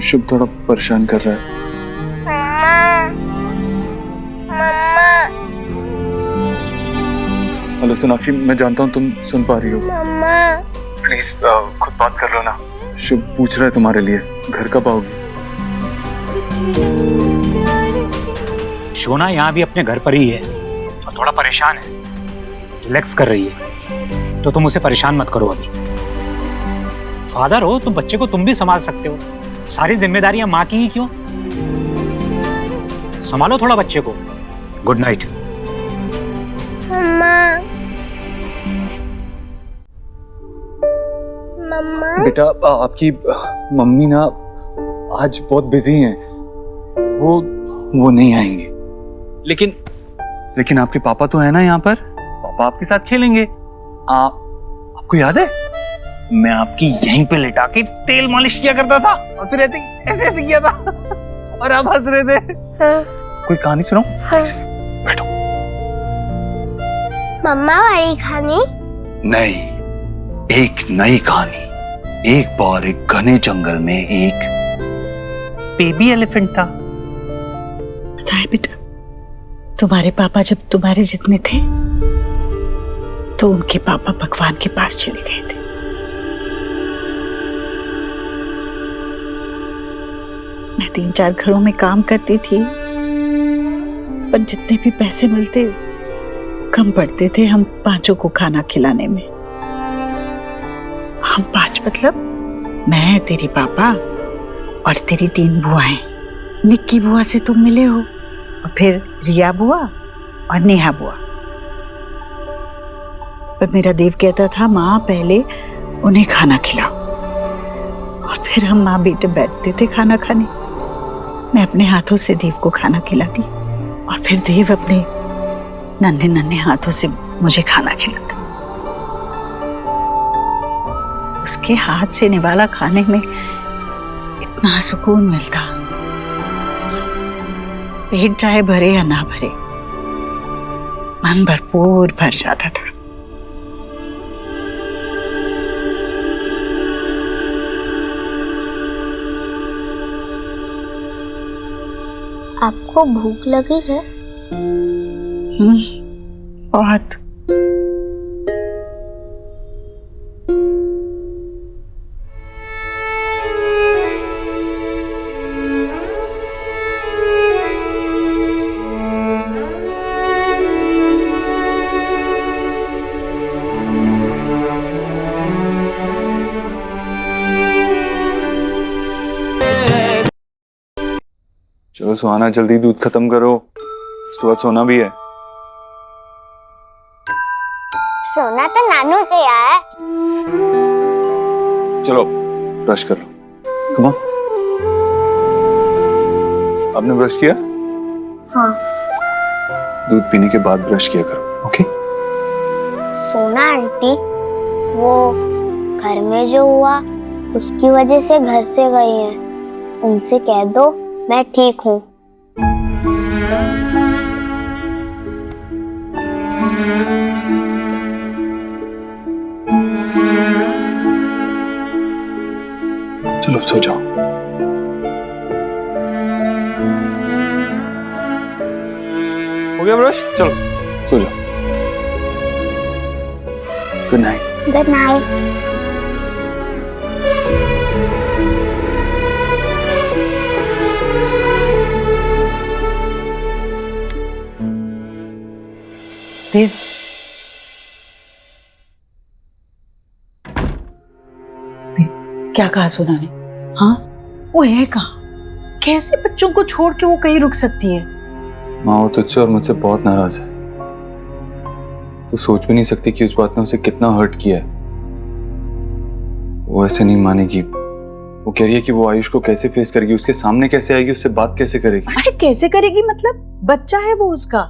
शुभ थोड़ा परेशान कर रहा है। मम्मा, हेलो सोनाक्षी, मैं जानता हूँ तुम सुन पा रही हो। मम्मा, प्लीज खुद बात कर लो ना। शुभ पूछ रहा है तुम्हारे लिए, घर कब आओगी? शोना यहाँ भी अपने घर पर ही है और थोड़ा परेशान है, रिलैक्स कर रही है। तो तुम उसे परेशान मत करो। अभी फादर हो तुम, बच्चे को तुम भी संभाल सकते हो। सारी जिम्मेदारियां माँ की ही क्यों? संभालो थोड़ा बच्चे को। Good night. मम्मा, बेटा आपकी मम्मी ना आज बहुत बिजी हैं, वो नहीं आएंगे। लेकिन आपके पापा तो है ना यहाँ पर, पापा आपके साथ खेलेंगे। आपको याद है मैं आपकी यहीं पे लेटा के तेल मालिश किया करता था और फिर ऐसे किया था और आप हंस रहे थे। हाँ। कोई कहानी सुनाऊं? हाँ। बैठो। मम्मा वाली कहानी? नहीं, एक नई कहानी। एक बार एक घने जंगल में एक बेबी एलिफेंट था। पता है बेटा, तुम्हारे पापा जब तुम्हारे जितने थे तो उनके पापा भगवान के पास चले गए थे। मैं 3-4 घरों में काम करती थी, पर जितने भी पैसे मिलते कम पड़ते थे हम 5 को खाना खिलाने में। हम 5 मतलब मैं, तेरे पापा और तेरी 3 बुआएं। निक्की बुआ से तुम मिले हो और फिर रिया बुआ और नेहा बुआ। पर मेरा देव कहता था माँ पहले उन्हें खाना खिलाओ, और फिर हम माँ बेटे बैठते थे खाना खाने। मैं अपने हाथों से देव को खाना खिलाती और फिर देव अपने नन्हे नन्हे हाथों से मुझे खाना खिलाता। उसके हाथ से निवाला खाने में इतना सुकून मिलता, पेट चाहे भरे या ना भरे, मन भरपूर भर जाता था। आपको भूख लगी है? बहुत। चलो सुहाना, जल्दी दूध खत्म करो, उसके बाद सोना भी है। सोना तो नानू गया है। चलो ब्रश कर लो, कम ऑन। आपने ब्रश किया? हाँ। दूध पीने के बाद ब्रश किया करो, ओके? सोना आंटी, वो घर में जो हुआ उसकी वजह से घर से गई हैं। उनसे कह दो मैं ठीक हूँ। चलो सो जाओ। हो गया ब्रश? चलो सो जाओ। Good night. Good night. Dev, क्या कहा सोना ने? हाँ, वो है कहाँ? कैसे बच्चों को छोड़ के वो कहीं रुक सकती है? माँ, वो तुझसे और मुझसे बहुत नाराज है। तू सोच भी नहीं सकती कि उस बात ने उसे कितना हर्ट किया है। वो ऐसे नहीं मानेगी। वो कह रही है कि वो आयुष को कैसे फेस करेगी, उसके सामने कैसे आएगी, उससे बात कैसे करेगी। अरे कैसे करेगी मतलब? बच्चा है वो उसका,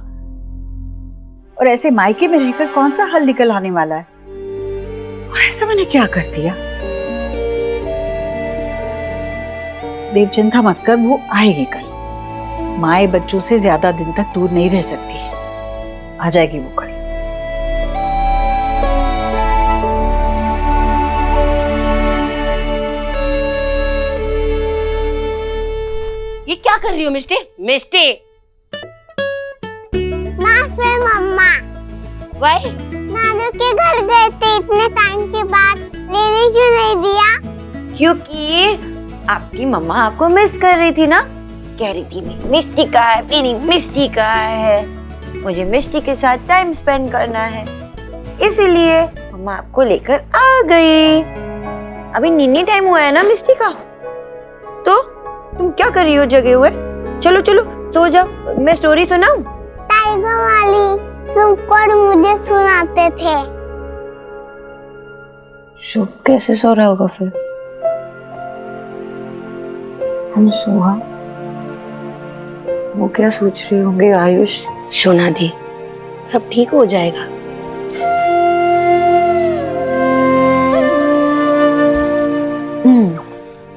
और ऐसे मायके में रहकर कौन सा हल निकल आने वाला है? और ऐसा मैंने क्या कर दिया? देव, चिंता मत कर, वो आएगी कल। माए बच्चों से ज्यादा दिन तक दूर नहीं रह सकती, आ जाएगी वो कल। ये क्या कर रही हो मिष्टी? मिष्टी, माफी मम्मा। वही नानू के घर गए थे इतने टाइम के बाद, लेने क्यों नहीं दिया? क्योंकि आपकी मम्मा आपको मिस कर रही थी ना। कह रही थी मिष्टी का है, पीनी मिष्टी का है, मुझे मिष्टी के साथ टाइम स्पेंड करना है, इसीलिए मम्मा आपको लेकर आ गई। अभी नीनी टाइम हुआ है ना मिष्टी का, तो तुम क्या कर रही हो जगे हुए? चलो चलो सो जाओ, मैं स्टोरी सुनाऊं? टाइगर वाली सुपर मुझे सुनाते थे। शुभ कैसे सो रहा होगा फिर? हम सुहा, वो क्या सोच रहे होंगे? आयुष, सोना दी, सब ठीक हो जाएगा।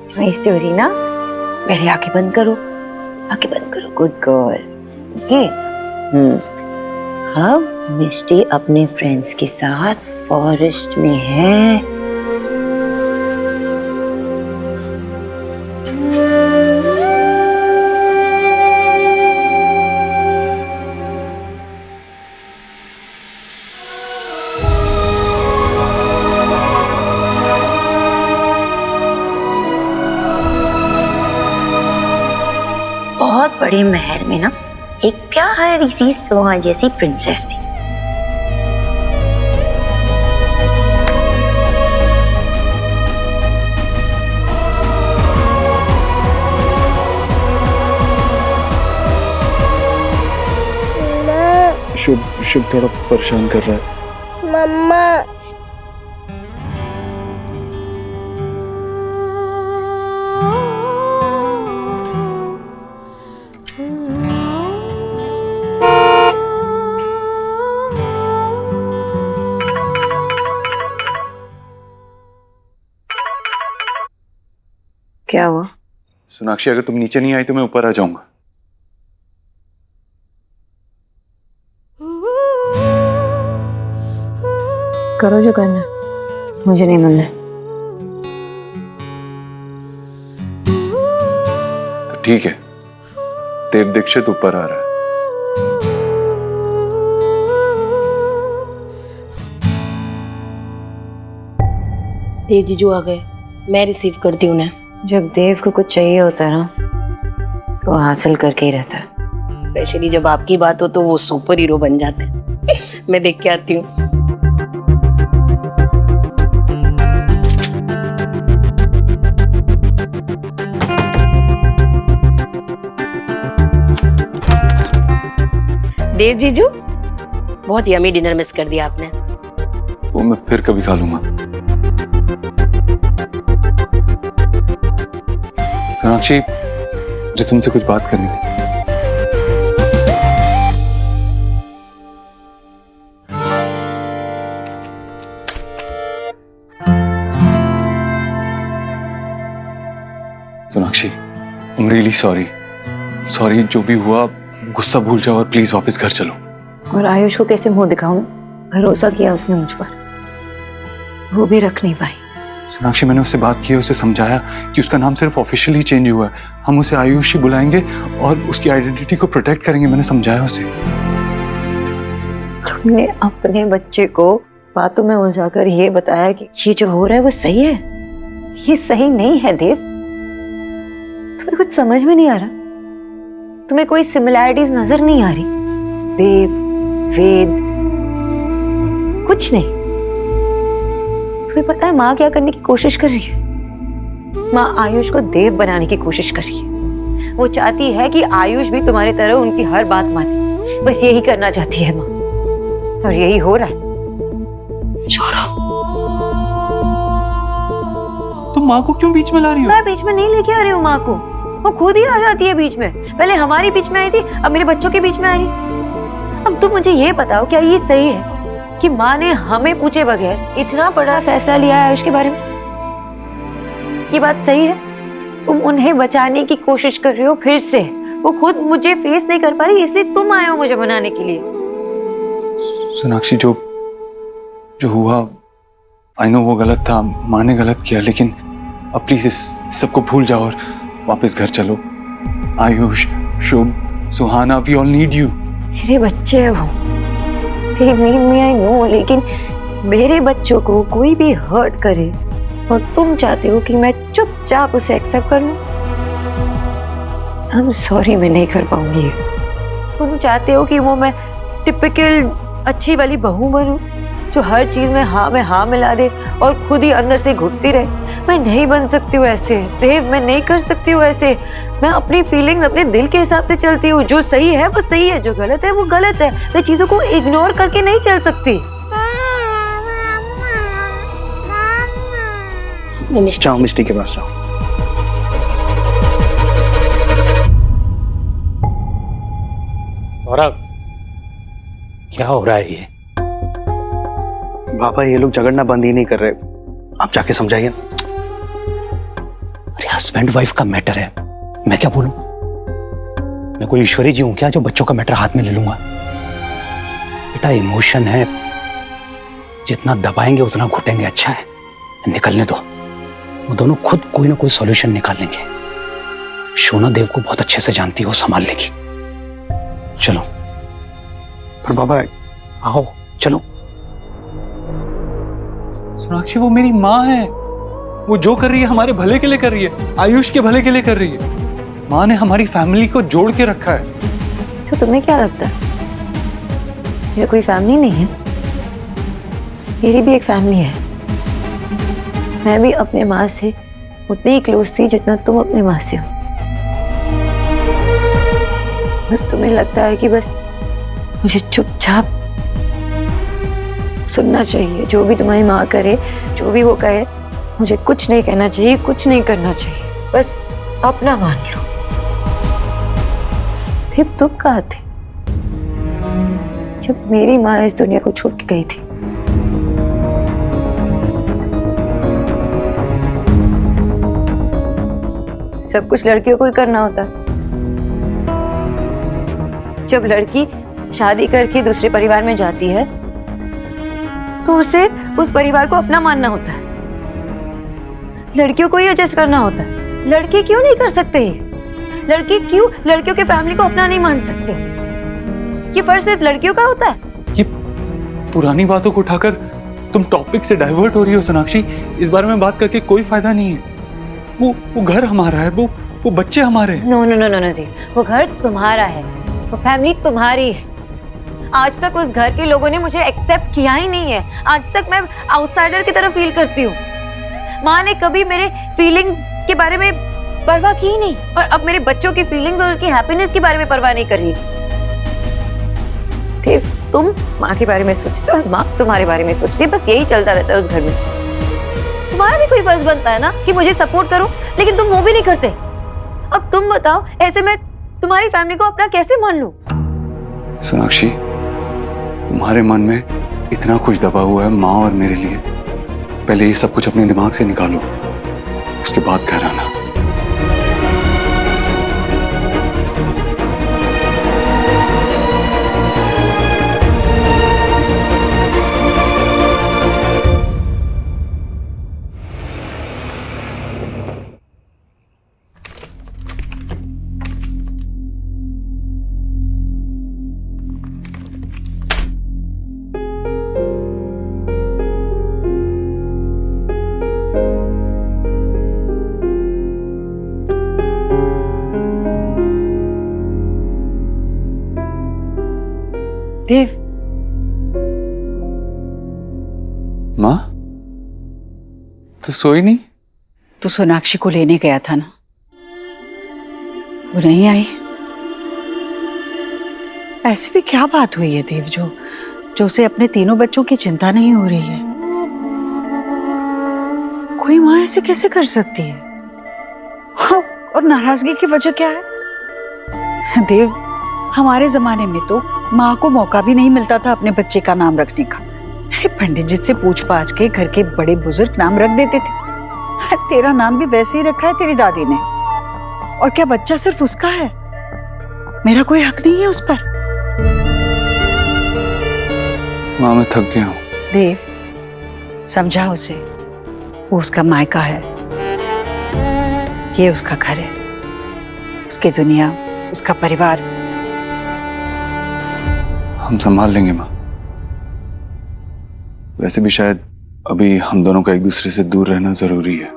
तुम्हारी स्टोरी ना, पहले आंखें बंद करो, आंखें बंद करो, गुड गर्ल। ओके। अब मिष्टी अपने फ्रेंड्स के साथ फॉरेस्ट में है। बहुत बड़े महल में ना एक प्यारी सी सोहा जैसी प्रिंसेस थी। शुभ थोड़ा परेशान कर रहा है। मम्मा, क्या हुआ? सोनाक्षी अगर तुम नीचे नहीं आई तो मैं ऊपर आ जाऊंगा। करो जो करना है, मुझे नहीं मिलना। तो ठीक है, देव दीक्षित ऊपर आ रहा है। देव जीजू आ गए, मैं रिसीव करती हूँ उन्हें। जब देव को कुछ चाहिए होता है ना तो हासिल करके ही रहता है। स्पेशली जब आपकी बात हो तो वो सुपर हीरो बन जाते हैं। मैं देख के आती हूँ। देव जीजू, बहुत यमी डिनर मिस कर दिया आपने। वो मैं फिर कभी खा लूंगा। सोनाक्षी, मुझे तुमसे कुछ बात करनी थी। Sonakshi, I'm really sorry. Sorry, जो भी हुआ गुस्सा भूल जाओ और प्लीज वापस घर चलो। और आयुष को कैसे मुंह दिखाऊं? भरोसा किया उसने मुझ पर, वो भी रख नहीं पाई। सोनाक्षी, मैंने उससे बात की, उसे समझाया कि उसका नाम सिर्फ ऑफिशियली चेंज हुआ है, हम उसे आयुष ही बुलाएंगे और उसकी आइडेंटिटी को प्रोटेक्ट करेंगे। मैंने समझाया उसे। तुमने अपने बच्चे को बातों में उलझाकर ये बताया कि ये जो हो रहा है वो सही है। ये सही नहीं है देव। तुम्हें कुछ समझ में नहीं आ रहा? तुम्हें कोई सिमिलैरिटीज नजर नहीं आ रही? देव, वेद, कुछ नहीं। तुम्हें पता है माँ क्या करने की कोशिश कर रही है? माँ आयुष को देव बनाने की कोशिश कर रही है। वो चाहती है कि आयुष भी तुम्हारी तरह उनकी हर बात माने। बस यही करना चाहती है माँ, और यही हो रहा है। तुम माँ को क्यों बीच में ला रही हो? मैं बीच में नहीं लेके आ रही हूँ माँ को, वो खुद ही आ जाती है बीच में। पहले हमारी बीच में आई थी, अब मेरे बच्चों के बीच में आ रही। अब तुम मुझे ये बताओ, क्या ये सही है कि माँ ने हमें पूछे बगैर इतना बड़ा फैसला लिया है आयुष के बारे में? ये बात सही है? तुम उन्हें बचाने की कोशिश कर रहे हो फिर से। वो खुद मुझे फेस नहीं कर पा रही, इसलिए तुम आए हो मुझे बनाने के लिए। सोनाक्षी, जो हुआ आई नो वो गलत था, माँ ने गलत किया, लेकिन अब प्लीज इस सबको भूल जाओ और वापस घर चलो। आयुष, शुभ, सुहाना, वी ऑल नीड यू। मेरे बच्चे हैं वो, they need me, I know, लेकिन मेरे बच्चों को कोई भी हर्ट करे और तुम चाहते हो कि मैं चुपचाप उसे एक्सेप्ट कर लूं? I'm sorry, मैं नहीं कर पाऊंगी। तुम चाहते हो कि वो मैं टिपिकल अच्छी वाली बहू बनूं जो हर चीज में हाँ मिला दे और खुद ही अंदर से घुटती रहे? मैं नहीं बन सकती हूँ ऐसे देव, मैं नहीं कर सकती हूँ ऐसे। मैं अपनी फीलिंग्स अपने दिल के हिसाब से चलती हूँ। जो सही है वो सही है, जो गलत है वो गलत है। मैं चीजों को इग्नोर करके नहीं चल सकती। जाओ मिस्टी के पास जाओ। सौरभ, क्या हो रहा है ये? पापा, ये लोग झगड़ना बंद ही नहीं कर रहे, आप जाके समझाइए। अरे हस्बैंड वाइफ का मैटर है, मैं क्या बोलूं? मैं कोई ईश्वरी जी हूं क्या जो बच्चों का मैटर हाथ में ले लूंगा? बेटा, इमोशन है, जितना दबाएंगे उतना घुटेंगे। अच्छा है, निकलने दो। वो दोनों खुद कोई ना कोई सॉल्यूशन निकाल लेंगे। शोना देव को बहुत अच्छे से जानती है, वो संभाल लेगी। चलो। पर बाबा, आओ चलो। सोनाक्षी, वो मेरी माँ है, वो जो कर रही है हमारे भले के लिए कर रही है, आयुष के भले के लिए कर रही है। माँ ने हमारी फैमिली को जोड़ के रखा है। तो तुम्हें क्या लगता है मेरी कोई फैमिली नहीं है? मेरी भी एक फैमिली है। मैं भी अपने माँ से उतनी ही क्लोज थी जितना तुम अपने माँ से हो। बस तुम्हें लगता है कि बस मुझे चुपचाप सुनना चाहिए, जो भी तुम्हारी माँ करे, जो भी वो कहे, मुझे कुछ नहीं कहना चाहिए, कुछ नहीं करना चाहिए, बस अपना मान लो। देव, तुम कहाँ थे जब मेरी माँ इस दुनिया को छोड़ के गई थी? सब कुछ लड़कियों को ही करना होता है। जब लड़की शादी करके दूसरे परिवार में जाती है तो उसे उस परिवार को अपना मानना होता है। लड़कियों को ही एडजस्ट करना होता है। लड़के क्यों नहीं कर सकते ये? लड़के क्यों लड़कियों के फैमिली को अपना नहीं मान सकते? ये फर्ज सिर्फ लड़कियों का होता है? ये पुरानी बातों को उठाकर तुम टॉपिक से डाइवर्ट हो रही हो सोनाक्षी। इस बारे में बात करके कोई फायदा नहीं है। वो घर हमारा है, वो बच्चे हमारे हैं। No no no no no, वो घर तुम्हारा है, वो फैमिली तुम्हारी है। आज तक उस घर के लोगों ने मुझे एक्सेप्ट किया ही नहीं है। आज तक मैं आउटसाइडर की तरह फील करती हूँ। माँ ने कभी मेरे फीलिंग्स के बारे में परवाह की ही नहीं, और अब मेरे बच्चों की फीलिंग्स और उनकी हैप्पीनेस के बारे में परवाह नहीं कर रही। तुम माँ के बारे में सोचते हो और माँ तुम्हारे बारे में सोचती है। बस यही चलता रहता है उस घर में। तुम्हारा भी कोई फर्ज बनता है ना कि मुझे सपोर्ट करो, लेकिन तुम वो भी नहीं करते। अब तुम बताओ, ऐसे में तुम्हारी फैमिली को अपना कैसे मान लूं? सोनाक्षी, तुम्हारे मन में इतना कुछ दबा हुआ है माँ और मेरे लिए। पहले ये सब कुछ अपने दिमाग से निकालो, उसके बाद घर आना। देव, माँ तो सोई नहीं? तो सोनाक्षी को लेने गया था ना, वो नहीं आई। ऐसी भी क्या बात हुई है देव जो उसे अपने तीनों बच्चों की चिंता नहीं हो रही है? कोई माँ ऐसे कैसे कर सकती है? और नाराजगी की वजह क्या है? देव, हमारे जमाने में तो माँ को मौका भी नहीं मिलता था अपने बच्चे का नाम रखने का। अरे पंडित जी से पूछ पाछ के घर के बड़े बुजुर्ग नाम रख देते थे। तेरा नाम भी वैसे ही रखा है तेरी दादी ने। और क्या बच्चा सिर्फ उसका है? मेरा कोई हक नहीं है उस पर? माँ मैं थक गया हूँ। देव, समझा उसे, वो उसका मायका है, ये उसका घर है, उसकी दुनिया, उसका परिवार। हम संभाल लेंगे माँ। वैसे भी शायद अभी हम दोनों का एक दूसरे से दूर रहना जरूरी है।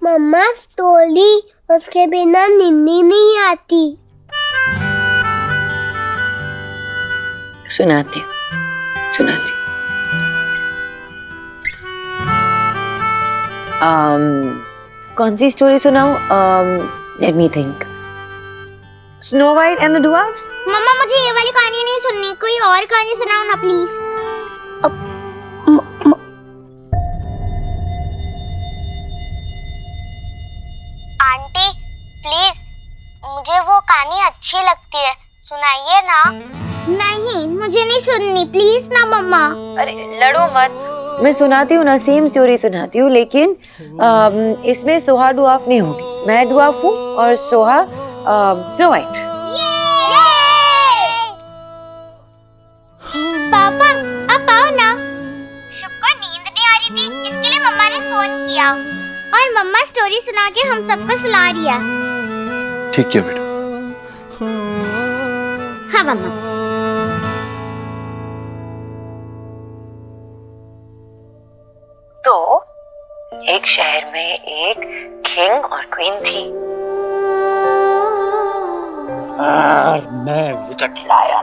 मम्मा स्टोरी, उसके बिना निन्नी नहीं आती। सुनाती हूँ। कौन सी स्टोरी सुनाऊं? Let me think. Snow White and the dwarfs. मम्मा मुझे ये वाली कहानी नहीं सुननी, कोई और कहानी सुनाओ ना प्लीज। आंटी प्लीज, मुझे वो कहानी अच्छी लगती है, सुनाइए ना। नहीं, मुझे नहीं सुननी, प्लीज ना मम्मा। अरे लड़ो मत, मैं सुनाती हूँ ना, सेम स्टोरी सुनाती हूँ, लेकिन इसमें सोहा ड्वार्फ नहीं होगी। मैं ड्वार्फ हूँ और सोहा स्नो वाइट। पापा अब आओ ना। शुभ को नींद नहीं आ रही थी, इसके लिए मम्मा ने फोन किया और मम्मा स्टोरी सुना के हम सबको सुला रही है। ठीक किया बेटा। हाँ मम्मा। तो एक शहर में एक किंग और क्वीन थी और मैं विकेट लाया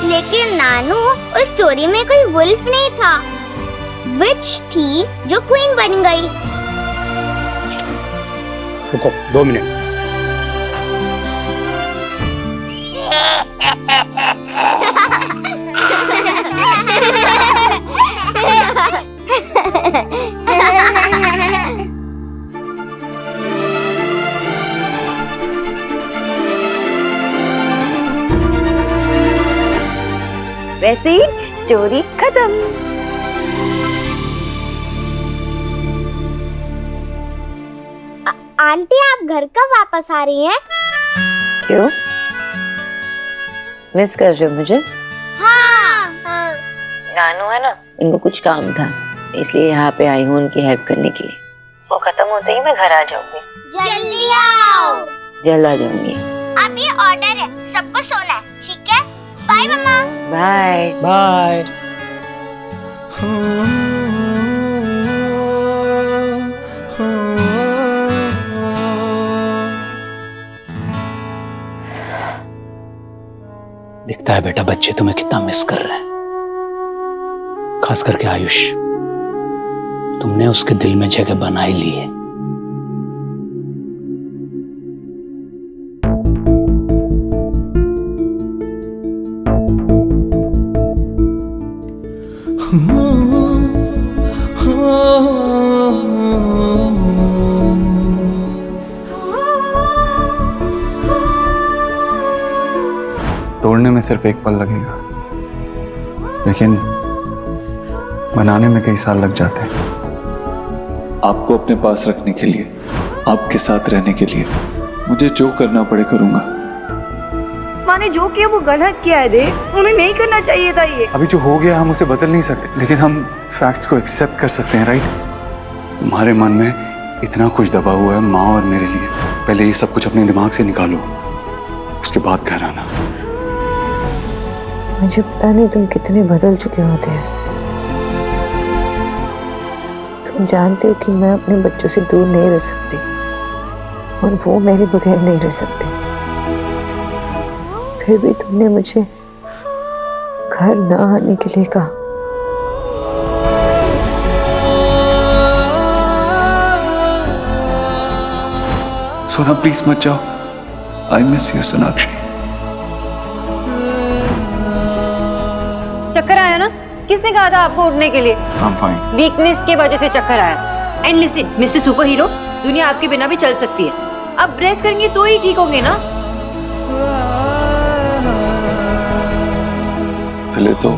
लेकिन नानू, उस स्टोरी में कोई वुल्फ नहीं था, विच थी जो क्वीन बन गई। रुको 2 मिनट। वैसे ही स्टोरी खत्म। आंटी आप घर कब वापस आ रही हैं? क्यों? मिस कर रहे हो मुझे? हाँ। गानू है ना, इनको कुछ काम था इसलिए यहाँ पे आई हूँ उनकी हेल्प करने के लिए। वो खत्म होते ही मैं घर आ जाऊंगी। जल्दी आओ। जल्द आ जाऊंगी। अब ये ऑर्डर है, सबको सोना है, ठीक है? बाय मम्मा। Bye bye. दिखता है बेटा बच्चे तुम्हें कितना मिस कर रहे हैं, खास करके आयुष। तुमने उसके दिल में जगह बना ही ली है। तोड़ने में सिर्फ एक पल लगेगा, लेकिन बनाने में कई साल लग जाते हैं। आपको अपने पास रखने के लिए, आपके साथ रहने के लिए मुझे जो करना पड़े करूंगा। माँ ने जो किया वो गलत किया है देव, उन्हें नहीं करना चाहिए था ये। अभी जो हो गया हम उसे बदल नहीं सकते, लेकिन हम फैक्ट्स को एक्सेप्ट कर सकते हैं, राइट? तुम्हारे मन में इतना कुछ दबा हुआ है माँ और मेरे लिए। पहले ये सब कुछ अपने दिमाग से निकालो, उसके बाद घर आना। मुझे पता नहीं तुम कितने बदल चुके होते हैं। तुम जानते हो कि मैं अपने बच्चों से दूर नहीं रह सकती और वो मेरे बगैर नहीं रह सकते। फिर भी तुमने मुझे घर न आने के लिए कहा। सोना प्लीज मत जाओ, आई मिस यू सोनाक्षी। चक्कर आया ना? किसने कहा था आपको उठने के लिए? I'm fine. वीकनेस की वजह से चक्कर आया था। And listen mister super hero, दुनिया आपके बिना भी चल सकती है। अब रेस्ट करेंगे तो ही ठीक होंगे ना। पहले तो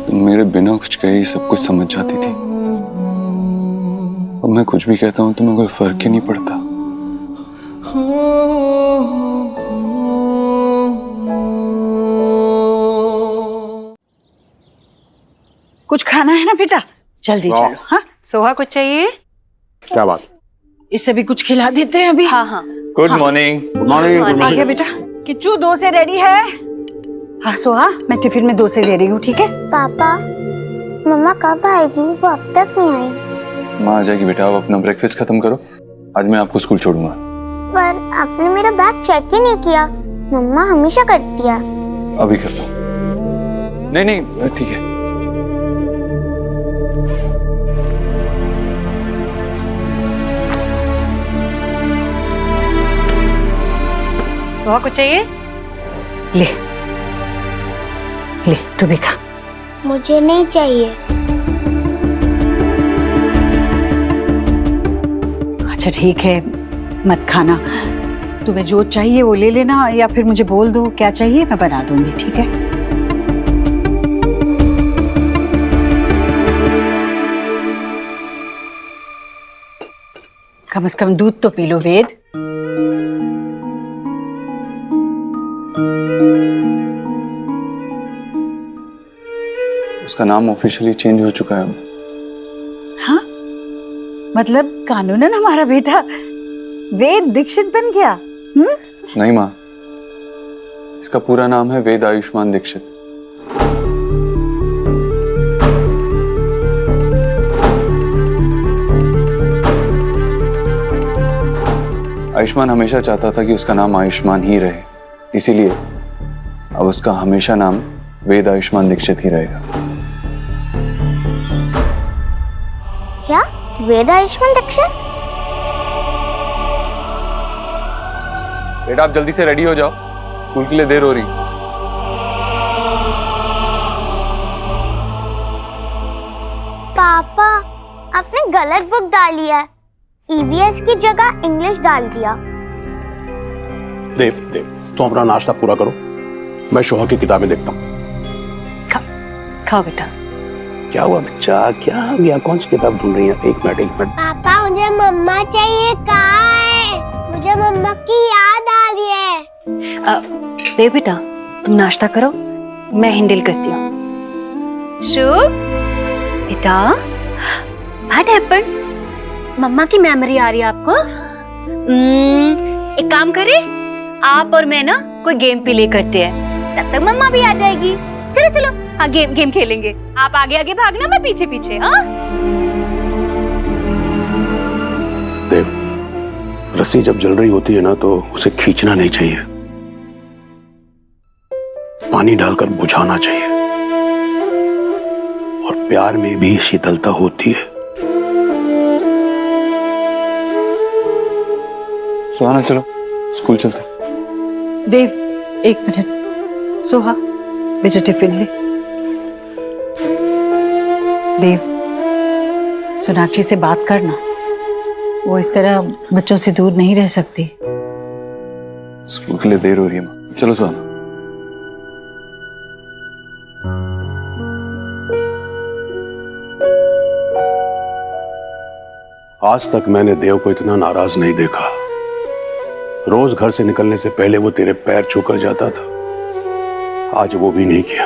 तुम मेरे बिना कुछ कहे ही सब कुछ समझ जाती थी, और मैं कुछ भी कहता हूँ तुम्हें कोई फर्क ही नहीं पड़ता। कुछ खाना है ना बेटा? जल्दी चलो। हाँ सोहा कुछ चाहिए? क्या बात? इससे भी कुछ खिला देते हैं अभी। हाँ हाँ। Good morning. Good morning. Good आ गया बेटा। किच्चू डोसे रेडी है? हाँ सोहा, मैं टिफिन में डोसे दे रही हूँ, ठीक है? पापा मम्मा कब आएगी? वो अब तक नहीं आई। माँ आ जाएगी बेटा, आप अपना ब्रेकफास्ट खत्म करो, आज मैं आपको स्कूल छोड़ूंगा। पर आपने मेरा बैग चेक ही नहीं किया, मम्मा हमेशा करती है। अभी करता हूँ। नहीं ठीक है। सोहा कुछ चाहिए? ले तू भी खा। मुझे नहीं चाहिए। अच्छा ठीक है, मत खाना। तुम्हें जो चाहिए वो ले लेना, या फिर मुझे बोल दो क्या चाहिए, मैं बना दूंगी, ठीक है? कम से कम दूध तो पी लो वेद। उसका नाम ऑफिशियली चेंज हो चुका है। हाँ मतलब कानूनन हमारा बेटा वेद दीक्षित बन गया? नहीं माँ, इसका पूरा नाम है वेद आयुष्मान दीक्षित। आयुष्मान हमेशा चाहता था कि उसका नाम आयुष्मान ही रहे, इसीलिए अब उसका हमेशा नाम वेद आयुष्मान दीक्षित ही रहेगा। क्या वेद आयुष्मान दीक्षित? बेटा आप जल्दी से रेडी हो जाओ, स्कूल के लिए देर हो रही। गलत बुक डाली है, ईवीएस की जगह इंग्लिश डाल दिया। देव देव, तुम अपना नाश्ता पूरा करो, मैं शोहा की किताबें देखता हूँ। खाओ बेटा। क्या हुआ बच्चा, क्या हो गया? कौन सी किताब ढूंढ रही है? एक मिनट। पापा मुझे मम्मा चाहिए, कहाँ है? मुझे मम्मा की याद आ रही है। देव बेटा, तुम नाश्ता करो, मैं हैंडल करती हूँ। शुभ बेटा, व्हाट हैपेंड? मम्मा की मेमोरी आ रही है आपको? एक काम करें, आप और मैं ना कोई गेम प्ले करते हैं, तब तक मम्मा भी आ जाएगी। चलो चलो, हाँ गेम खेलेंगे। आप आगे आगे भागना, मैं पीछे पीछे। हाँ देव, रस्सी जब जल रही होती है ना तो उसे खींचना नहीं चाहिए, पानी डालकर बुझाना चाहिए। और प्यार में भी शीतलता होती है। सुहाना चलो स्कूल चलते। देव, एक मिनट। सोहा, बेटा टिफिन ले। देव, सोनाक्षी से बात करना, वो इस तरह बच्चों से दूर नहीं रह सकती। स्कूल के लिए देर हो रही है माँ, चलो सुहाना। आज तक मैंने देव को इतना नाराज नहीं देखा। रोज घर से निकलने से पहले वो तेरे पैर छूकर जाता था, आज वो भी नहीं किया।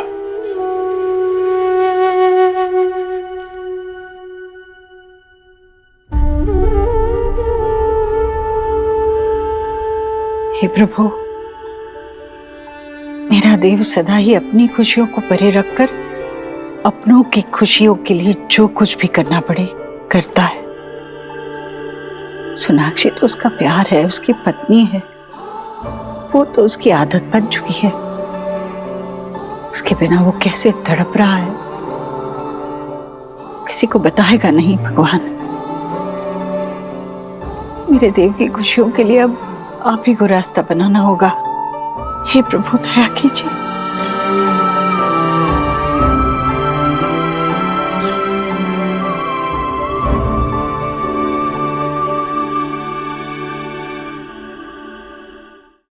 हे प्रभु, मेरा देव सदा ही अपनी खुशियों को परे रखकर अपनों की खुशियों के लिए जो कुछ भी करना पड़े करता है। सोनाक्षी तो उसका प्यार है, उसकी पत्नी है, वो तो उसकी आदत बन चुकी है। उसके बिना वो कैसे तड़प रहा है, किसी को बताएगा नहीं। भगवान, मेरे देव की खुशियों के लिए अब आप ही को रास्ता बनाना होगा। हे प्रभु, दया कीजिए।